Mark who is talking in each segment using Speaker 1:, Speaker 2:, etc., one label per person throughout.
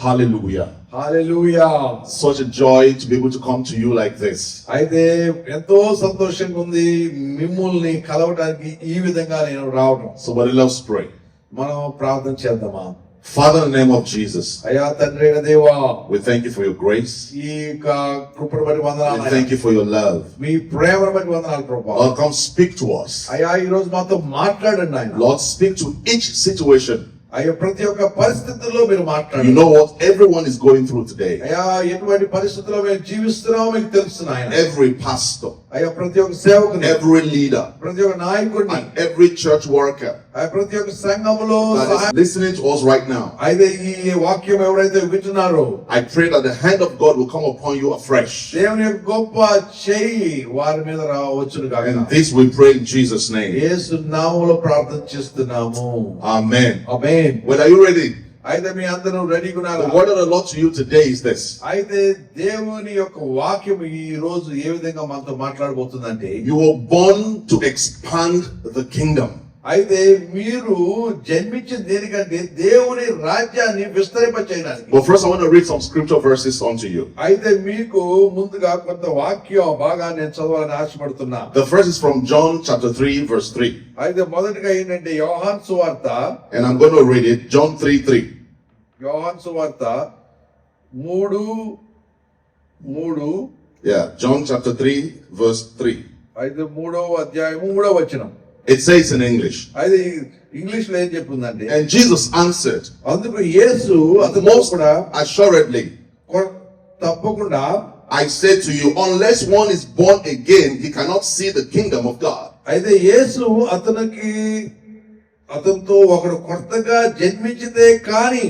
Speaker 1: Hallelujah.
Speaker 2: Hallelujah.
Speaker 1: Such a joy to be able to come to you like this.
Speaker 2: అయితే ఎంతో సంతోషంగా ఉంది మిమ్మల్ని కలవడానికి ఈ విధంగా నేను రావడం.
Speaker 1: So, but let's pray.
Speaker 2: మనం ప్రార్థన చేద్దామా?
Speaker 1: Father, in the name of Jesus,
Speaker 2: అయ్యా తండ్రి అయిన దేవా,
Speaker 1: we thank you for your grace.
Speaker 2: ఈ కృపను బట్టి వందనాలు.
Speaker 1: We thank you for your love.
Speaker 2: మీ ప్రేమను బట్టి వందనాలు ప్రభువా.
Speaker 1: Lord, come speak to us.
Speaker 2: అయ్యా ఈ రోజు మాతో మాట్లాడండి ఆయన.
Speaker 1: Lord, speak to each situation.
Speaker 2: అయ్యా ప్రతి ఒక్క పరిస్థితుల్లో మీరు
Speaker 1: You
Speaker 2: మాట్లాడండి.
Speaker 1: know what everyone is going through today.
Speaker 2: అయ్యా ఎటువంటి పరిస్థితుల్లో మేము జీవిస్తున్నామో మీకు తెలుసు నాయన.
Speaker 1: Every pastor,
Speaker 2: అయ్యా ప్రతి ఒక్క సేవకుని,
Speaker 1: every leader,
Speaker 2: ప్రతి ఒక్క నాయకుడిని,
Speaker 1: and every church worker
Speaker 2: అయ్యా ప్రతి ఒక్క సంఘములో
Speaker 1: that is listening to us right now.
Speaker 2: అయితే ఈ వాక్యం ఎవరైతే వింటున్నారో
Speaker 1: I pray that the hand of God will come upon you afresh.
Speaker 2: దేవుని యొక్క గొప్ప చెయ్యి వారి మీద రావచ్చును గాక.
Speaker 1: And this we pray in Jesus' name.
Speaker 2: యేసు నామములో ప్రార్థన చేస్తున్నాము.
Speaker 1: Amen.
Speaker 2: Amen.
Speaker 1: Well, are you ready?
Speaker 2: అయితే మీ అందరూ రెడీగా ఉన్నారా?
Speaker 1: The word of the Lord to you today is this.
Speaker 2: అయితే దేవుని యొక్క వాక్యం ఈ రోజు ఏ విధంగా మనతో మాట్లాడబోతుందంటే,
Speaker 1: You were born to expand the kingdom.
Speaker 2: అయితే మీరు జన్మించిన దేనికంటే దేవుని రాజ్యాన్ని విస్తరింపచేయడానికి.
Speaker 1: But first I want to read some scripture verses unto you.
Speaker 2: అయితే మీకు ముందుగా కొంత వాక్య భాగాన్ని నేను చదవాలని ఆశపడుతున్నా.
Speaker 1: The first is from John chapter 3 verse 3.
Speaker 2: అయితే మొదటిగా ఏంటంటే యోహాను సువార్త,
Speaker 1: And I'm going to read it. John 3:3.
Speaker 2: యోహాను సువార్త 3:3.
Speaker 1: Yeah, John chapter 3 verse 3.
Speaker 2: అయితే 3వ అధ్యాయము 3వ వచనం.
Speaker 1: It says in English.
Speaker 2: అయితే ఇంగ్లీష్ లో ఏం చెప్తుందంటే,
Speaker 1: And Jesus answered,
Speaker 2: అందుకు యేసు అతను
Speaker 1: Most
Speaker 2: కూడా
Speaker 1: assuredly,
Speaker 2: తప్పకుండా
Speaker 1: I say to you, unless one is born again, he cannot see the kingdom of God.
Speaker 2: అయితే యేసు అతనితో ఒకడు కొత్తగా జన్మించితే కాని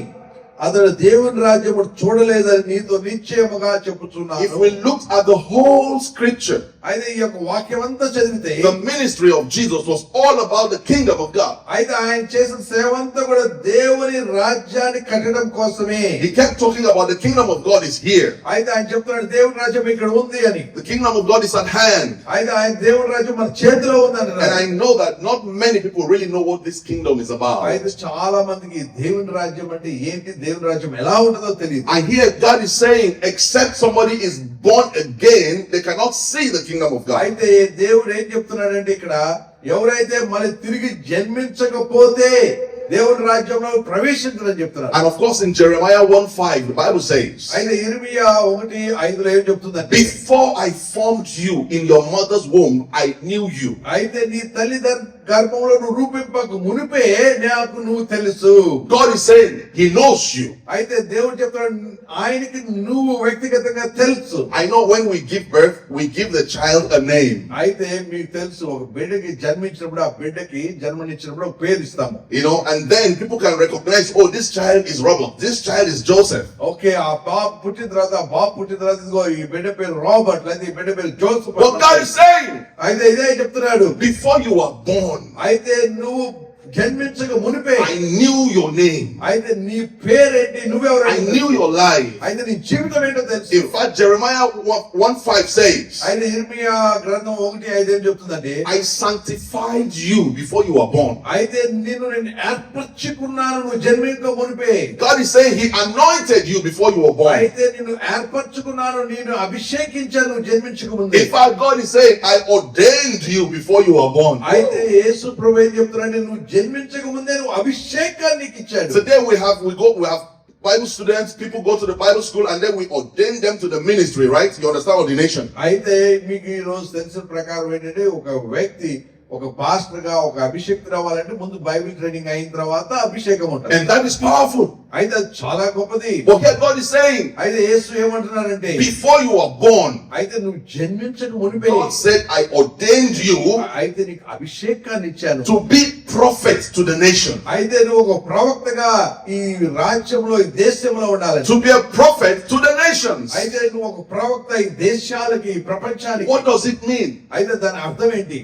Speaker 2: అతడు దేవుని రాజ్యము చూడలేదని నీతో నిశ్చయముగా చెప్పుచున్నాను.
Speaker 1: If we look at the whole scripture,
Speaker 2: అయితే ఈ యొక్క వాక్యం అంతా చదివితే
Speaker 1: the ministry of Jesus was all about the kingdom of God.
Speaker 2: అయితే ఆయన చేసిన సేవ అంతా కూడా దేవుని రాజ్యాన్ని కట్టడం కోసమే.
Speaker 1: He kept talking about the kingdom of God is here.
Speaker 2: అయితే ఆయన చెప్తున్నాడు దేవుని రాజ్యం ఇక్కడ ఉంది అని.
Speaker 1: The kingdom of God is at hand.
Speaker 2: అయితే ఆయన దేవుని రాజ్యం మన చేతిలో ఉందని.
Speaker 1: And I know that not many people really know what this kingdom is about.
Speaker 2: అయితే చాలా మందికి దేవుని రాజ్యం అంటే ఏంటి, దేవుని రాజ్యం ఎలా ఉంటుందో తెలియదు.
Speaker 1: And here God is saying, except somebody is born again, they cannot see the kingdom of God.
Speaker 2: అయితే దేవుడు ఏం చెప్తున్నాడంటే ఇక్కడ ఎవరైతే మళ్ళీ తిరిగి జన్మించకపోతే దేవుని రాజ్యంలో ప్రవేశించరని చెప్తున్నారు.
Speaker 1: And of course in Jeremiah 1:5 the Bible says,
Speaker 2: అయితే ఇర్మియా 1:5 ఏం చెప్తుందంటే,
Speaker 1: before I formed you in your mother's womb, I knew you.
Speaker 2: అయితే నీ తల్లి గర్భంలో నువ్వు రూపింపక మునిపే నాకు నువ్వు తెలుసు.
Speaker 1: God is saying he knows you.
Speaker 2: అయితే దేవుడు చెప్తాడు ఆయనకి నువ్వు వ్యక్తిగతంగా తెలుసు.
Speaker 1: I know when we give birth, we give the child a name.
Speaker 2: అయితే మీకు తెలుసు ఒక బిడ్డకి జన్మించినప్పుడు ఆ బిడ్డకి జన్మనిచ్చినప్పుడు ఒక పేరు ఇస్తాము.
Speaker 1: You know, and then people can recognize, oh, this child is Robert, this child is Joseph.
Speaker 2: Okay, ఆ బాబు పుట్టిన తర్వాత ఇదిగో ఈ బిడ్డ పేరు రాబర్ట్ లేదా ఈ బిడ్డ పేరు Joseph.
Speaker 1: What God is saying,
Speaker 2: అయితే ఇదే చెప్తున్నాడు,
Speaker 1: before you were born,
Speaker 2: అయితే నువ్వు జన్మించక మునిపే
Speaker 1: I knew your name.
Speaker 2: అయితే నీ పేరేంటి, నువ్వెవరు,
Speaker 1: I knew your life.
Speaker 2: అయితే నీ జీవితం ఏంటో తెలుసు.
Speaker 1: In fact, Jeremiah 1:5 says,
Speaker 2: అయితే ఇర్మియా గ్రంథం 1:5 ఏం చెప్తుందంటే,
Speaker 1: I sanctified you before you were born.
Speaker 2: అయితే నేను ఏర్పరచుకున్నాను నువ్వు జన్మించక మునిపే.
Speaker 1: God is saying he anointed you before you were born.
Speaker 2: అయితే నేను ఏర్పరచుకున్నాను, నేను అభిషేకించాను నువ్వు జన్మించక ముందే.
Speaker 1: In fact, God is saying I ordained you before you were born.
Speaker 2: అయితే యేసు ప్రభువు ఏం చెప్తున్నాడు, నువ్వు జన్మించక ముందే నువ్వు అభిషేకాన్ని నీకు ఇచ్చాడు.
Speaker 1: Today we have Bible students, people go to the Bible school and then we ordain them to the ministry, right? You understand ordination?
Speaker 2: అయితే మీకు ఈ రోజు తెలిసిన ప్రకారం ఏంటంటే ఒక వ్యక్తి ఒక పాస్టర్ గా ఒక అభిషేకం రావాలంటే ముందు బైబిల్ ట్రైనింగ్ అయిన తర్వాత అభిషేకం ఉంటుంది.
Speaker 1: And that is powerful.
Speaker 2: అయితే అది చాలా గొప్పది.
Speaker 1: But here God is saying,
Speaker 2: అయితే యేసు ఏమంటున్నారంటే,
Speaker 1: before you were born,
Speaker 2: అయితే నువ్వు జన్మించక మునిపే
Speaker 1: God said I ordained you
Speaker 2: అయితే నీకు అభిషేకాన్ని ఇచ్చాను
Speaker 1: to be prophet to the nation.
Speaker 2: అయితే నువ్వు ఒక ప్రవక్తగా ఈ రాజ్యంలో ఈ దేశంలో ఉండాలి.
Speaker 1: To be a prophet to the nations.
Speaker 2: అయితే నువ్వు ఒక ప్రవక్త ఈ దేశాలకి ఈ ప్రపంచానికి.
Speaker 1: What does it mean?
Speaker 2: అయితే దాని అర్థం ఏంటి?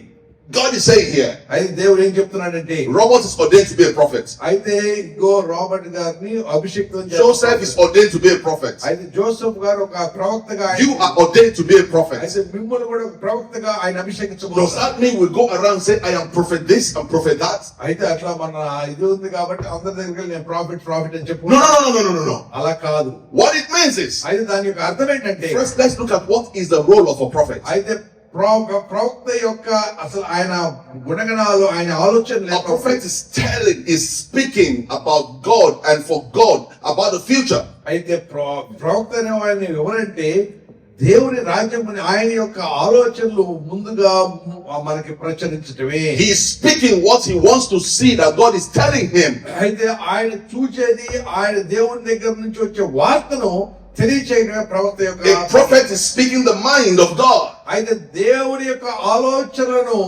Speaker 1: God is saying here,
Speaker 2: అయితే దేవుడు ఏం చెప్తున్నాడంటే
Speaker 1: Robert is ordained to be a prophet.
Speaker 2: అయితే ఇగో రాబర్ట్ గారిని అభిషేకం
Speaker 1: Joseph is ordained to be a prophet.
Speaker 2: అయితే జోసెఫ్ గారు ఒక ప్రవక్తగా
Speaker 1: You are ordained to be a prophet.
Speaker 2: అయితే మిమ్మల్ని కూడా ఒక ప్రవక్తగా ఆయన
Speaker 1: Does
Speaker 2: అభిషేకించబోతున్నారు.
Speaker 1: that mean we go around and say, I am prophet this and prophet that?
Speaker 2: అయితే అట్లా మన ఇది ఉంది కాబట్టి అందరి దగ్గరికి వెళ్ళి నేను ప్రాఫిట్ అని చెప్పు
Speaker 1: No.
Speaker 2: అలా కాదు.
Speaker 1: What it means is,
Speaker 2: అయితే దాని యొక్క అర్థం ఏంటంటే
Speaker 1: first let's look at what is the role of a prophet.
Speaker 2: అయితే ప్రవక్త యొక్క అసలు ఆయన గుణగణాలు ఆయన ఆలోచనలు
Speaker 1: A prophet is speaking about God and for God about the future.
Speaker 2: అయితే ప్రవక్త అనే ఆయన ఎవరంటే దేవుని రాజ్యం ఆయన యొక్క ఆలోచనలు ముందుగా మనకి ప్రచురించటమే.
Speaker 1: He is speaking what he wants to see that God is telling him.
Speaker 2: అయితే ఆయన చూచేది ఆయన దేవుని దగ్గర నుంచి వచ్చే వార్తను తెలియచేయడమే ప్రవక్త యొక్క.
Speaker 1: A prophet is speaking the mind of God.
Speaker 2: అయితే దేవుని యొక్క ఆలోచనలను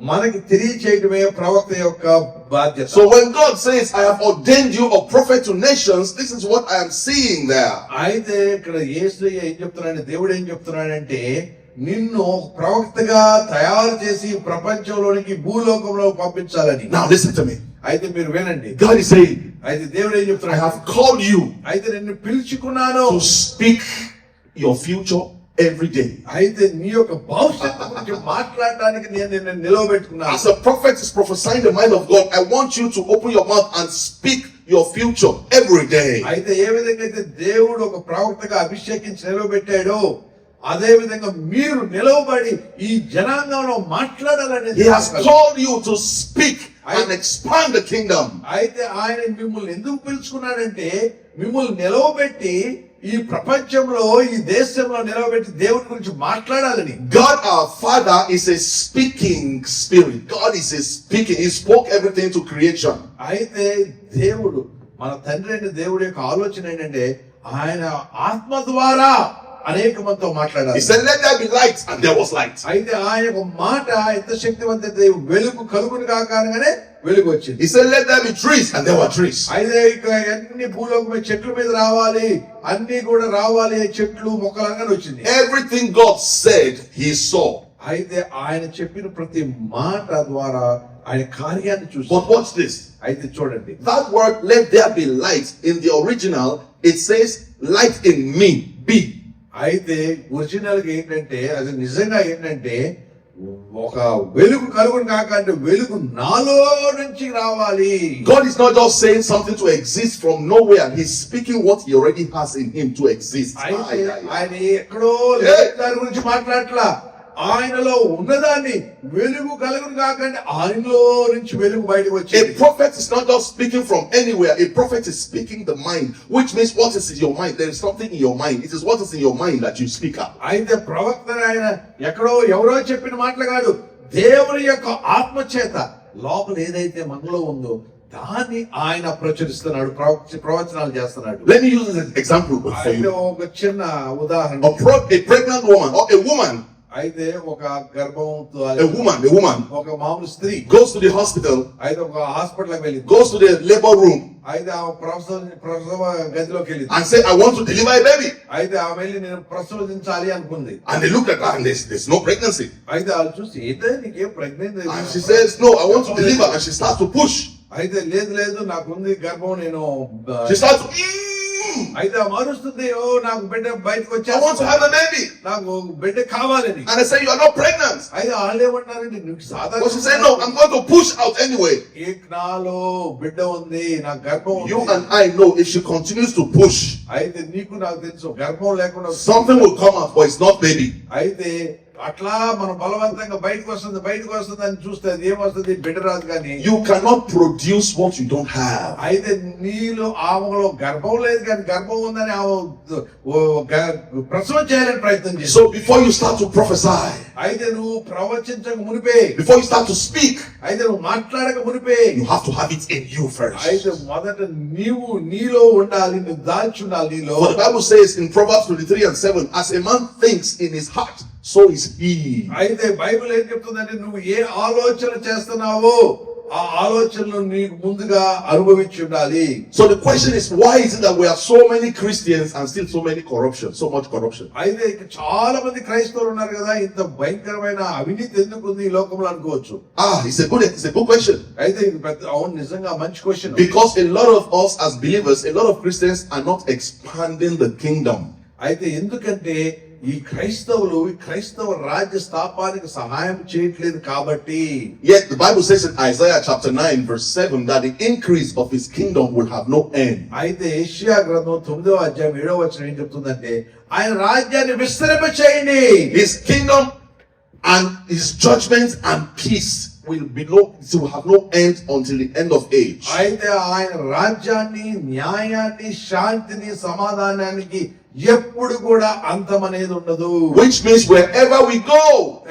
Speaker 2: మనకి తెలియచేయడమే ప్రవక్త యొక్క బాధ్యత.
Speaker 1: So when God says, I have ordained you a prophet to nations, this is what I am seeing there.
Speaker 2: అయితే ఇక్కడ యేసయ్య ఏం చెప్తున్నాడు, దేవుడు ఏం చెప్తున్నాడంటే నిన్ను ప్రవక్తగా తయారు చేసి ప్రపంచంలోనికి భూలోకంలో పంపించాలని.
Speaker 1: Now listen to me.
Speaker 2: అయితే మీరు వినండి.
Speaker 1: God is saying,
Speaker 2: అయితే దేవుడు ఏం
Speaker 1: I
Speaker 2: చెప్తున్నాడు,
Speaker 1: have called you
Speaker 2: అయితే నిన్ను పిలుచుకున్నాను
Speaker 1: to speak your future every day.
Speaker 2: అయితే నీ యొక్క భవిష్యత్తు గురించి మాట్లాడడానికి నేను నిన్ను నిలవబెట్టుకున్నాను.
Speaker 1: As a prophet is prophesying the mind of God, I want you to open your mouth and speak your future every day.
Speaker 2: అయితే ఏ విధంగా అయితే దేవుడు ఒక ప్రవక్తగా అభిషేకించి నిలవబెట్టాడో అదే విధంగా మీరు నిలవబడి ఈ జనాంగంలో మాట్లాడాలని
Speaker 1: He has called you to speak and expand the kingdom.
Speaker 2: అయితే ఆయన మిమ్మల్ని ఎందుకు పిలుచుకున్నాడంటే మిమ్మల్ని నిలవబెట్టి ఈ ప్రపంచంలో ఈ దేశంలో నిలవబెట్టి దేవుడి గురించి మాట్లాడాలని.
Speaker 1: God our Father is a speaking spirit. God is a speaking. He spoke everything to creation.
Speaker 2: అయితే దేవుడు మన తండ్రి అయిన దేవుడి యొక్క ఆలోచన ఏంటంటే ఆయన ఆత్మ ద్వారా అనేక మందితో మాట్లాడాలి.
Speaker 1: He said, let there be light, and there was light.
Speaker 2: అయితే ఆయన యొక్క మాట ఎంత శక్తివంతమైతే వెలుగు కలుగును కాక అనగానే వెలుగు వచ్చింది.
Speaker 1: He said, let there be trees, and there were trees.
Speaker 2: అయితే ఇక అన్ని భూలోకం మీద చెట్ల మీద రావాలి, అన్ని కూడా రావాలి, చెట్లు మొక్కలు అనగానే వచ్చింది.
Speaker 1: Everything God said, he saw.
Speaker 2: అయితే ఆయన చెప్పిన ప్రతి మాట ద్వారా ఆయన కార్యాన్ని చూసి.
Speaker 1: But watch this.
Speaker 2: అయితే చూడండి,
Speaker 1: That word, let there be light, in the original, it says, light in me, be.
Speaker 2: అయితే ఒరిజినల్ గా ఏంటంటే అది నిజంగా ఏంటంటే ఒక వెలుగు కలుగును కాక అంటే వెలుగు నాలో నుంచి రావాలి.
Speaker 1: God is not just saying something to exist from nowhere. He's speaking what he already has in him to exist.
Speaker 2: అయితే ఆయన ఎక్కడో లేని దాని గురించి మాట్లాడట్లా, ఆయనలో ఉన్నదాన్ని వెలుగు కలుగును కాకంటే ఆయనలో నుంచి వెలుగు బయటకు
Speaker 1: A
Speaker 2: వచ్చేది.
Speaker 1: prophet is not just speaking from anywhere. A prophet is speaking the mind, which means what is in your mind. There is something in your mind. It is what is in your mind that you speak up.
Speaker 2: అయితే ప్రవక్త ఆయన ఎక్కడో ఎవరో చెప్పిన మాటలు కాదు, దేవుని యొక్క ఆత్మ చేత లోపల ఏదైతే మనలో ఉందో దాన్ని ఆయన ప్రచురిస్తున్నాడు, ప్రవచనాలు చేస్తున్నాడు.
Speaker 1: Let me use an example for
Speaker 2: అయితే
Speaker 1: you.
Speaker 2: ఒక చిన్న ఉదాహరణ.
Speaker 1: A pregnant woman or a woman,
Speaker 2: అయితే ఒక గర్భంతో
Speaker 1: a woman
Speaker 2: ఒక మామూలు స్త్రీ
Speaker 1: goes to the hospital,
Speaker 2: అయితే ఒక హాస్పిటల్ వెళ్ళింది.
Speaker 1: goes to the labor room
Speaker 2: అయితే ఆ ప్రసవ గదిలోకి వెళ్ళింది.
Speaker 1: and say, I want to deliver a baby.
Speaker 2: అయితే ఆమె వెళ్ళి నేను ప్రసవించాలి అనుకుంది.
Speaker 1: And they look at her and there's no pregnancy.
Speaker 2: అయితే వాళ్ళు చూసి అయితే నీకేం pregnant?
Speaker 1: And she says, no, I want to deliver. And she starts to push.
Speaker 2: అయితే లేదు నాకుంది గర్భం, నేను
Speaker 1: She starts to,
Speaker 2: అయితే మారుస్తుంది, ఓ నాకు బిడ్డ బయటకు
Speaker 1: I want to have
Speaker 2: వచ్చా,
Speaker 1: a baby.
Speaker 2: నాకు బిడ్డ కావాలని.
Speaker 1: And I say, you are not pregnant.
Speaker 2: అయితే వాళ్ళు ఏమంటారంటే నీకు
Speaker 1: But she said, no, I'm going to push out anyway.
Speaker 2: నాలో బిడ్డ ఉంది, నాకు గర్భం
Speaker 1: You
Speaker 2: ఉంది.
Speaker 1: and I know if she continues to push,
Speaker 2: అయితే నీకు నాకు తెలుసు గర్భం లేకుండా
Speaker 1: something will come out, but it's not baby.
Speaker 2: అయితే అట్లా మనం బలవంతంగా బయటకు వస్తుంది అని చూస్తే అది ఏమొస్తుంది? బిడ్డ రాదు. కానీ
Speaker 1: You cannot produce what you don't have.
Speaker 2: అయితే నీలో ఆమెలో గర్భం లేదు కానీ గర్భం ఉందని ఆమె ప్రసవం చేయాలని ప్రయత్నం చేసి.
Speaker 1: So before you start to prophesy,
Speaker 2: అయితే నువ్వు ప్రవచించక మునిపే,
Speaker 1: before you start to speak,
Speaker 2: అయితే నువ్వు మాట్లాడక మునిపే,
Speaker 1: you have to have it in you first.
Speaker 2: అయితే మొదట నీలో ఉండాలి, నువ్వు దాల్చి ఉండాలి నీలో.
Speaker 1: For the Bible says in Proverbs 23:7, as a man thinks in his heart, so is he.
Speaker 2: అయితే బైబిల్ ఏం చెప్తుందంటే నువ్వు ఏ ఆలోచన చేస్తున్నావో ఆ ఆలోచనలు నీకు ముందుగా అనుభవించి ఉండాలి.
Speaker 1: So the question is, why is it that we have so many Christians and still so many corruption, so much corruption?
Speaker 2: అయితే ఇక చాలా మంది క్రైస్తవులు ఉన్నారు కదా, ఇంత భయంకరమైన అవినీతి ఎందుకు ఉంది ఈ లోకంలో అనుకోవచ్చు.
Speaker 1: It's a good question.
Speaker 2: అయితే ఇది పెద్ద అవును నిజంగా మంచి question.
Speaker 1: Because a lot of us as believers, a lot of Christians are not expanding the kingdom.
Speaker 2: అయితే ఎందుకంటే ఈ క్రైస్తవులు ఈ క్రైస్తవ రాజ్య స్థాపానికి సహాయం చేయట్లేదు కాబట్టి.
Speaker 1: Yet the Bible says in Isaiah chapter 9 verse 7 that the increase of his kingdom will have no end.
Speaker 2: అయితే యెషయా గ్రంథం 9వ అధ్యాయం 7వ వచనం ఏం చెప్తుందంటే, ఆయన రాజ్యాన్ని విస్తరింప చేయండి.
Speaker 1: His kingdom and his judgment and peace will have no end until the end of age.
Speaker 2: అయితే ఆయన రాజ్యాన్ని, న్యాయాన్ని, శాంతిని, సమాధానానికి ఎప్పుడు కూడా అంతం అనేది ఉండదు.
Speaker 1: Which means wherever we go,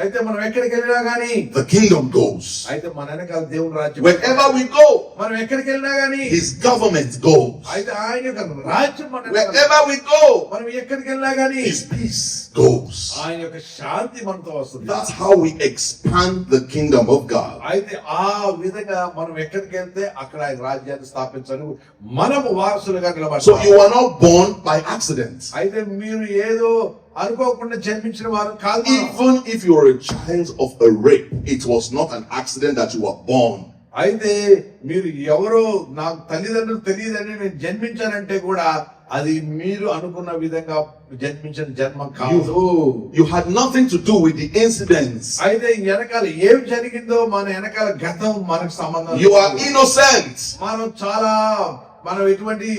Speaker 2: అయితే మనం ఎక్కడికి వెళ్ళినా గానీ
Speaker 1: the kingdom goes.
Speaker 2: అయితే మన వెనకాల దేవుని రాజ్యం.
Speaker 1: Wherever we go,
Speaker 2: మనం ఎక్కడికి వెళ్ళినా గానీ
Speaker 1: his government goes.
Speaker 2: అయితే ఆయన యొక్క రాజ్యం మన వెనకాల.
Speaker 1: Wherever we go,
Speaker 2: మనం ఎక్కడికి వెళ్ళినా గానీ
Speaker 1: his peace goes.
Speaker 2: ఆయన యొక్క శాంతి మనతో వస్తుంది.
Speaker 1: That's how we expand the kingdom of God.
Speaker 2: అయితే ఆ విధంగా మనం ఎక్కడికి వెళ్తే అక్కడ ఆయన రాజ్యాన్ని స్థాపించాలి, మనము వారసులుగా నిలబడాలి.
Speaker 1: So you are not born by accident.
Speaker 2: అయితే మీరు ఏదో అనుకోకుండా జన్మించిన వారు కాదు.
Speaker 1: Even if you are a child of a rape, it was not an accident that you were born.
Speaker 2: అయితే మీరు ఎవరో నాకు తల్లిదండ్రులు తెలియదని నేను జన్మించానంటే కూడా అది మీరు అనుకున్న విధంగా జన్మించిన జన్మ కాదు.
Speaker 1: You had nothing to do with the incidents.
Speaker 2: అయితే వెనకాల ఏం జరిగిందో మన వెనకాల గతం మనకు సంబంధం.
Speaker 1: You are innocent.
Speaker 2: మనం ఎటువంటి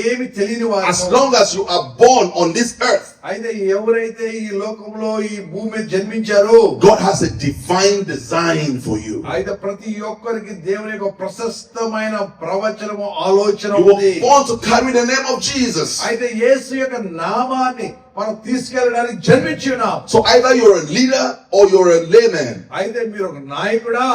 Speaker 2: ఏమి తెలియని వారు.
Speaker 1: As long as you are born on this earth,
Speaker 2: అయితే ఎవరైతే ఈ లోకంలో ఈ భూమి మీద జన్మించారో
Speaker 1: God has a divine design for you.
Speaker 2: అయితే ప్రతి ఒక్కరికి దేవుని యొక్క ప్రశస్తమైన ప్రవచనము, ఆలోచన
Speaker 1: You
Speaker 2: ఉంది.
Speaker 1: were born to carry the name of Jesus.
Speaker 2: అయితే యేసు యొక్క నామాన్ని మనం తీసుకెళ్ళడానికి జన్మించి ఉన్నాం.
Speaker 1: So either you're a leader or you're a layman.
Speaker 2: అయితే మీరు ఒక నాయకుడా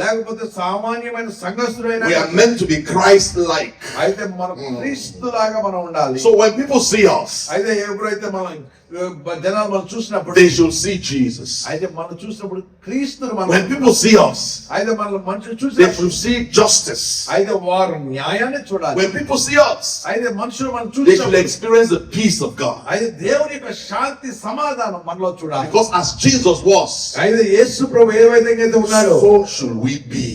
Speaker 2: లేకపోతే సామాన్యమైన సంఘస్థుడైనా,
Speaker 1: We are meant to be Christ-like.
Speaker 2: అయితే మనం క్రీస్తులాగా మనం ఉండాలి.
Speaker 1: So when people see us,
Speaker 2: అయితే ఎవరైతే మనం జనాలు మనం చూసినప్పుడు
Speaker 1: they should see Jesus.
Speaker 2: అయితే మనం చూసినప్పుడు క్రీస్తుని మనం.
Speaker 1: When people see us,
Speaker 2: అయితే మన మనుషులు
Speaker 1: they
Speaker 2: చూసినప్పుడు
Speaker 1: should see justice.
Speaker 2: అయితే వారు న్యాయాన్ని చూడాలి.
Speaker 1: When people see us,
Speaker 2: అయితే మనుషులు మనం
Speaker 1: they should
Speaker 2: చూసినప్పుడు
Speaker 1: experience the peace of God.
Speaker 2: అయితే దేవుని యొక్క శాంతి, సమాధానం మనలో చూడాలి.
Speaker 1: Because as Jesus was,
Speaker 2: అయితే యేసు ప్రభు ఏ విధంగా అయితే ఉన్నాడో
Speaker 1: so should we be.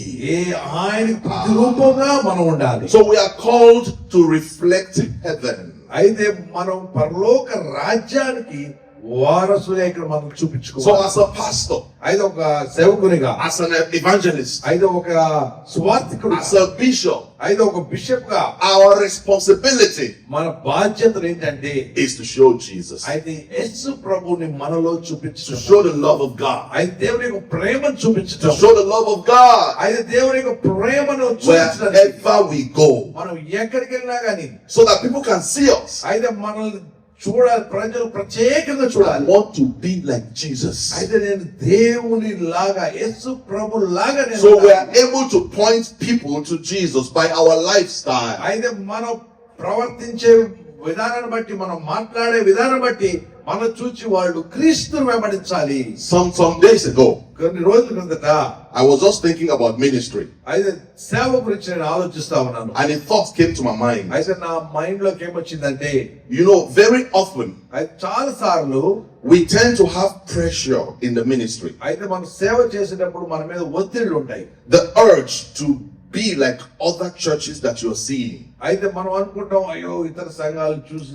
Speaker 2: ఆయనకి ప్రతిరూపంగా మనం ఉండాలి.
Speaker 1: So we are called to reflect heaven.
Speaker 2: అయితే మనం పరలోక రాజ్యానికి వారసులే ఇక్కడ మనం చూపించుకోవాలి.
Speaker 1: So as a pastor,
Speaker 2: అయితే ఒక సేవకునిగా,
Speaker 1: as an evangelist,
Speaker 2: అయితే ఒక సువార్థికుడు,
Speaker 1: as a bishop,
Speaker 2: అయితే ఒక బిషప్ గా
Speaker 1: our responsibility
Speaker 2: మన బాధ్యత ఏంటంటే
Speaker 1: is to show Jesus,
Speaker 2: అయితే యేసు ప్రభుని మనలో
Speaker 1: to
Speaker 2: చూపించడం,
Speaker 1: show the love of God,
Speaker 2: అయితే దేవుని యొక్క ప్రేమను
Speaker 1: to
Speaker 2: చూపించడం,
Speaker 1: show the love of God
Speaker 2: అయితే దేవుని యొక్క ప్రేమను చూపించడం.
Speaker 1: wherever we go,
Speaker 2: మనం ఎక్కడికి వెళ్ళినా గానీ
Speaker 1: so that people can see us
Speaker 2: అయితే మనల్ని చూడాలి, ప్రజలు ప్రత్యేకంగా
Speaker 1: and
Speaker 2: చూడాలి.
Speaker 1: want to be like Jesus.
Speaker 2: అయితే నేను దేవుని లాగా, యేసు ప్రభు లాగా నేను
Speaker 1: So we
Speaker 2: ఉండాలి.
Speaker 1: are able to point people to Jesus by our lifestyle.
Speaker 2: అయితే మనం ప్రవర్తించే విధానాన్ని బట్టి, మనం మాట్లాడే విధానం బట్టి మనం చూచి వాళ్ళు క్రీస్తుని వెంబడించాలి.
Speaker 1: Some days ago,
Speaker 2: కొన్ని రోజుల క్రిందట
Speaker 1: I was just thinking about ministry,
Speaker 2: అయితే సేవ గురించి నేను ఆలోచిస్తా ఉన్నాను.
Speaker 1: and a thought came to my mind.
Speaker 2: అయితే నా మైండ్ లోకి ఏమొచ్చిందంటే,
Speaker 1: You know, very often
Speaker 2: అయితే చాలా సార్లు
Speaker 1: we tend to have pressure in the ministry,
Speaker 2: అయితే మనం సేవ చేసేటప్పుడు మన మీద ఒత్తిళ్లు ఉంటాయి.
Speaker 1: the urge to be like other churches that you're seeing,
Speaker 2: అయితే మనం అనుకుంటాం, అయ్యో ఇతర సంఘాలు చూసి